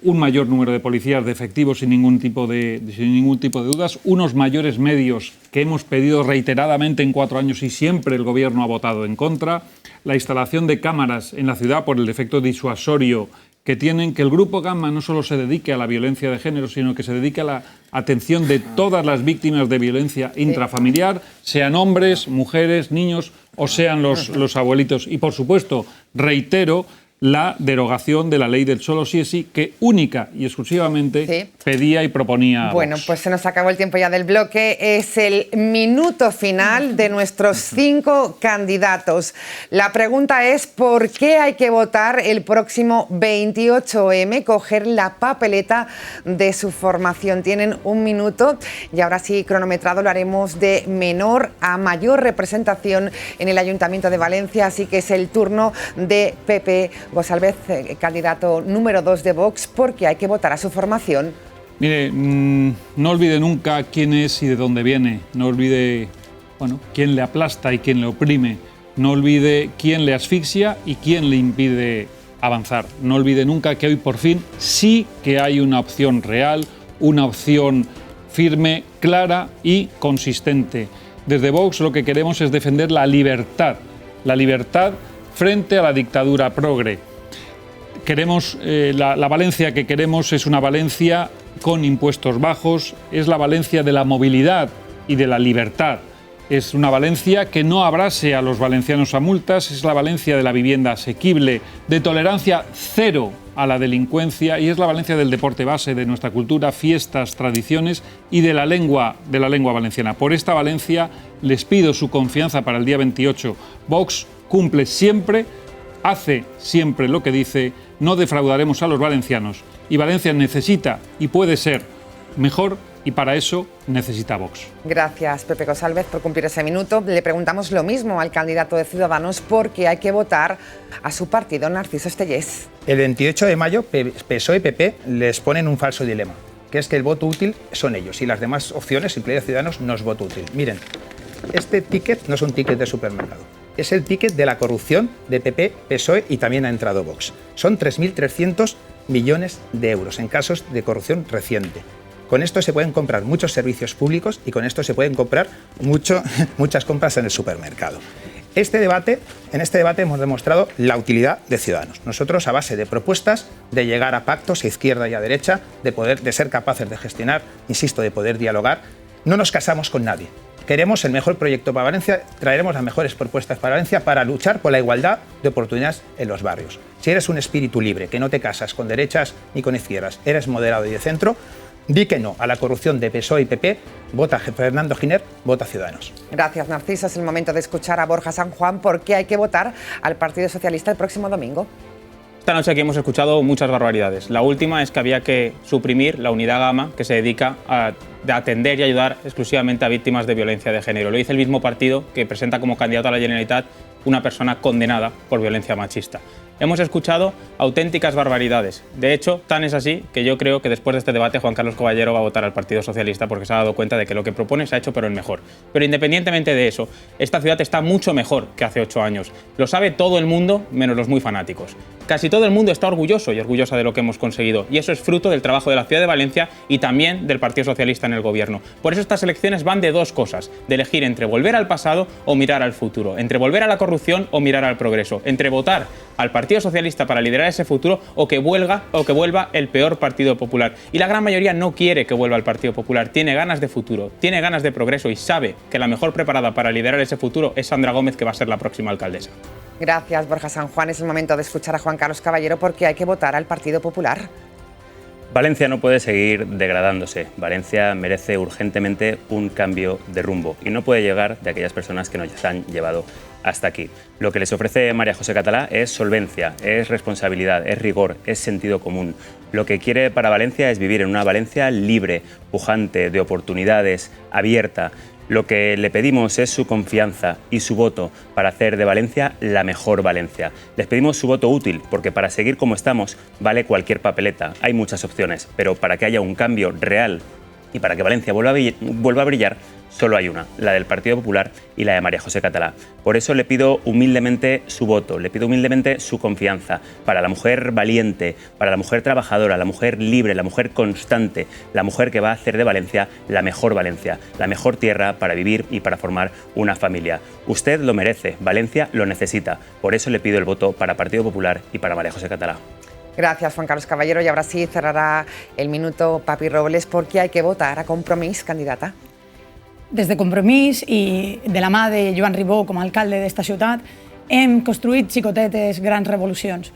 un mayor número de policías de efectivos sin ningún tipo de dudas, unos mayores medios que hemos pedido reiteradamente en 4 años y siempre el Gobierno ha votado en contra, la instalación de cámaras en la ciudad por el efecto disuasorio que tienen, que el Grupo Gamma no solo se dedique a la violencia de género, sino que se dedique a la atención de todas las víctimas de violencia intrafamiliar, sean hombres, mujeres, niños o sean los abuelitos. Y, por supuesto, reitero la derogación de la ley del solo sí es sí, que única y exclusivamente pedía y proponía Bueno, Vox. pues se nos acabó el tiempo ya del bloque. Es el minuto final de nuestros 5 candidatos. La pregunta es, ¿por qué hay que votar el próximo 28M? Coger la papeleta de su formación. Tienen 1 minuto y ahora sí, cronometrado, lo haremos de menor a mayor representación en el Ayuntamiento de Valencia. Así que es el turno de Pepe González, candidato número 2 de Vox, porque hay que votar a su formación. Mire, no olvide nunca quién es y de dónde viene. No olvide, quién le aplasta y quién le oprime. No olvide quién le asfixia y quién le impide avanzar. No olvide nunca que hoy por fin sí que hay una opción real, una opción firme, clara y consistente. Desde Vox lo que queremos es defender la libertad frente a la dictadura progre. Queremos, la Valencia que queremos es una Valencia con impuestos bajos, es la Valencia de la movilidad y de la libertad. Es una Valencia que no abrase a los valencianos a multas, es la Valencia de la vivienda asequible, de tolerancia cero a la delincuencia, y es la Valencia del deporte base, de nuestra cultura, fiestas, tradiciones y de la lengua valenciana. Por esta Valencia les pido su confianza para el día 28. Vox cumple siempre, hace siempre lo que dice, no defraudaremos a los valencianos, y Valencia necesita y puede ser mejor, y para eso necesita Vox. Gracias, Pepe González, por cumplir ese minuto. Le preguntamos lo mismo al candidato de Ciudadanos, porque hay que votar a su partido, Narciso Estellés. El 28 de mayo, PSOE y PP les ponen un falso dilema, que es que el voto útil son ellos y las demás opciones, incluidos Ciudadanos, no es voto útil. Miren, este ticket no es un ticket de supermercado. Es el ticket de la corrupción de PP, PSOE y también ha entrado Vox. Son 3.300 millones de euros en casos de corrupción reciente. Con esto se pueden comprar muchos servicios públicos y con esto se pueden comprar muchas compras en el supermercado. En este debate hemos demostrado la utilidad de Ciudadanos. Nosotros, a base de propuestas, de llegar a pactos a izquierda y a derecha, de ser capaces de gestionar, insisto, de poder dialogar, no nos casamos con nadie. Queremos el mejor proyecto para Valencia, traeremos las mejores propuestas para Valencia para luchar por la igualdad de oportunidades en los barrios. Si eres un espíritu libre, que no te casas con derechas ni con izquierdas, eres moderado y de centro, di que no a la corrupción de PSOE y PP, vota Fernando Giner, vota Ciudadanos. Gracias, Narciso. Es el momento de escuchar a Borja San Juan, porque hay que votar al Partido Socialista el próximo domingo. Esta noche aquí hemos escuchado muchas barbaridades. La última es que había que suprimir la unidad Gamma, que se dedica a atender y ayudar exclusivamente a víctimas de violencia de género. Lo dice el mismo partido que presenta como candidato a la Generalitat una persona condenada por violencia machista. Hemos escuchado auténticas barbaridades. De hecho, tan es así que yo creo que después de este debate Juan Carlos Caballero va a votar al Partido Socialista porque se ha dado cuenta de que lo que propone se ha hecho pero en mejor. Pero independientemente de eso, esta ciudad está mucho mejor que hace 8 años. Lo sabe todo el mundo, menos los muy fanáticos. casi todo el mundo está orgulloso y orgullosa de lo que hemos conseguido. Y eso es fruto del trabajo de la ciudad de Valencia y también del Partido Socialista en el gobierno. Por eso estas elecciones van de dos cosas, de elegir entre volver al pasado o mirar al futuro, entre volver a la corrupción o mirar al progreso, entre votar al Partido Socialista para liderar ese futuro o que vuelva el peor Partido Popular. Y la gran mayoría no quiere que vuelva el Partido Popular, tiene ganas de futuro, tiene ganas de progreso y sabe que la mejor preparada para liderar ese futuro es Sandra Gómez, que va a ser la próxima alcaldesa. Gracias, Borja San Juan. Es el momento de escuchar a Juan Carlos Caballero porque hay que votar al Partido Popular. Valencia no puede seguir degradándose. Valencia merece urgentemente un cambio de rumbo y no puede llegar de aquellas personas que nos han llevado hasta aquí. Lo que les ofrece María José Catalá es solvencia, es responsabilidad, es rigor, es sentido común. Lo que quiere para Valencia es vivir en una Valencia libre, pujante, de oportunidades, abierta. Lo que le pedimos es su confianza y su voto para hacer de Valencia la mejor Valencia. Les pedimos su voto útil, porque para seguir como estamos vale cualquier papeleta. Hay muchas opciones, pero para que haya un cambio real y para que Valencia vuelva a brillar, solo hay una, la del Partido Popular y la de María José Catalá. Por eso le pido humildemente su voto, le pido humildemente su confianza para la mujer valiente, para la mujer trabajadora, la mujer libre, la mujer constante, la mujer que va a hacer de Valencia, la mejor tierra para vivir y para formar una familia. Usted lo merece, Valencia lo necesita. Por eso le pido el voto para Partido Popular y para María José Catalá. Gracias, Juan Carlos Caballero. Y ahora sí cerrará el minuto Papi Robles porque hay que votar a Compromís, candidata. Des de Compromís i de la mà de Joan Ribó com a alcalde d'esta ciutat hem construït xicotetes grans revolucions.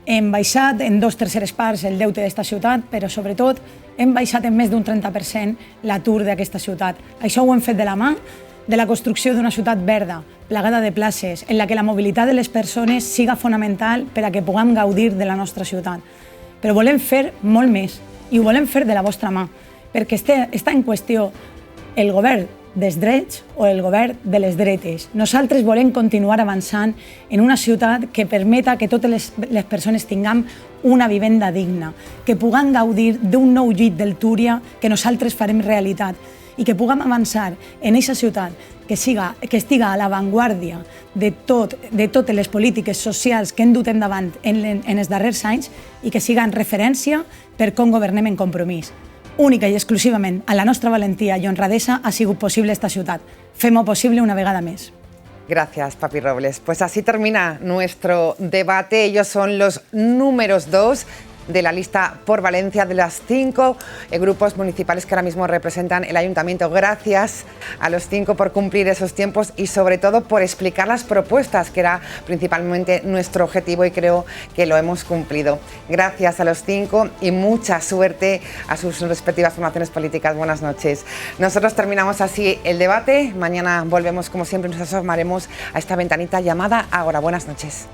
Hem baixat en 2/3 parts el deute d'esta ciutat, però sobretot hem baixat en més d'un 30% l'atur d'aquesta ciutat. Això ho hem fet de la mà de la construcció d'una ciutat verda, plagada de places, en la que la mobilitat de les persones siga fonamental per a que puguem gaudir de la nostra ciutat. Però volem fer molt més i ho volem fer de la vostra mà, perquè està en qüestió el govern dels drets o el govern de les dretes. Nosaltres volem continuar avançant en una ciutat que permeta que totes les persones tinguem una vivenda digna, que puguem gaudir d'un nou llit del Túria que nosaltres farem realitat i que puguem avançar en aquesta ciutat que estiga a l'avantguàrdia de totes les polítiques socials que hem dut endavant en els darrers anys i que siga en referència per com governem en Compromís. Única i exclusivament a la nostra valentia i honradesa ha sigut possible esta ciutat. Fem-ho possible una vegada més. Gracias, Papi Robles. Pues así termina nuestro debate. Ellos son los números 2 de la lista por Valencia de los 5 grupos municipales que ahora mismo representan el ayuntamiento. Gracias a los 5 por cumplir esos tiempos y sobre todo por explicar las propuestas, que era principalmente nuestro objetivo y creo que lo hemos cumplido. Gracias a los 5 y mucha suerte a sus respectivas formaciones políticas. Buenas noches. Nosotros terminamos así el debate. Mañana volvemos como siempre, nos asomaremos a esta ventanita llamada Ahora. Buenas noches.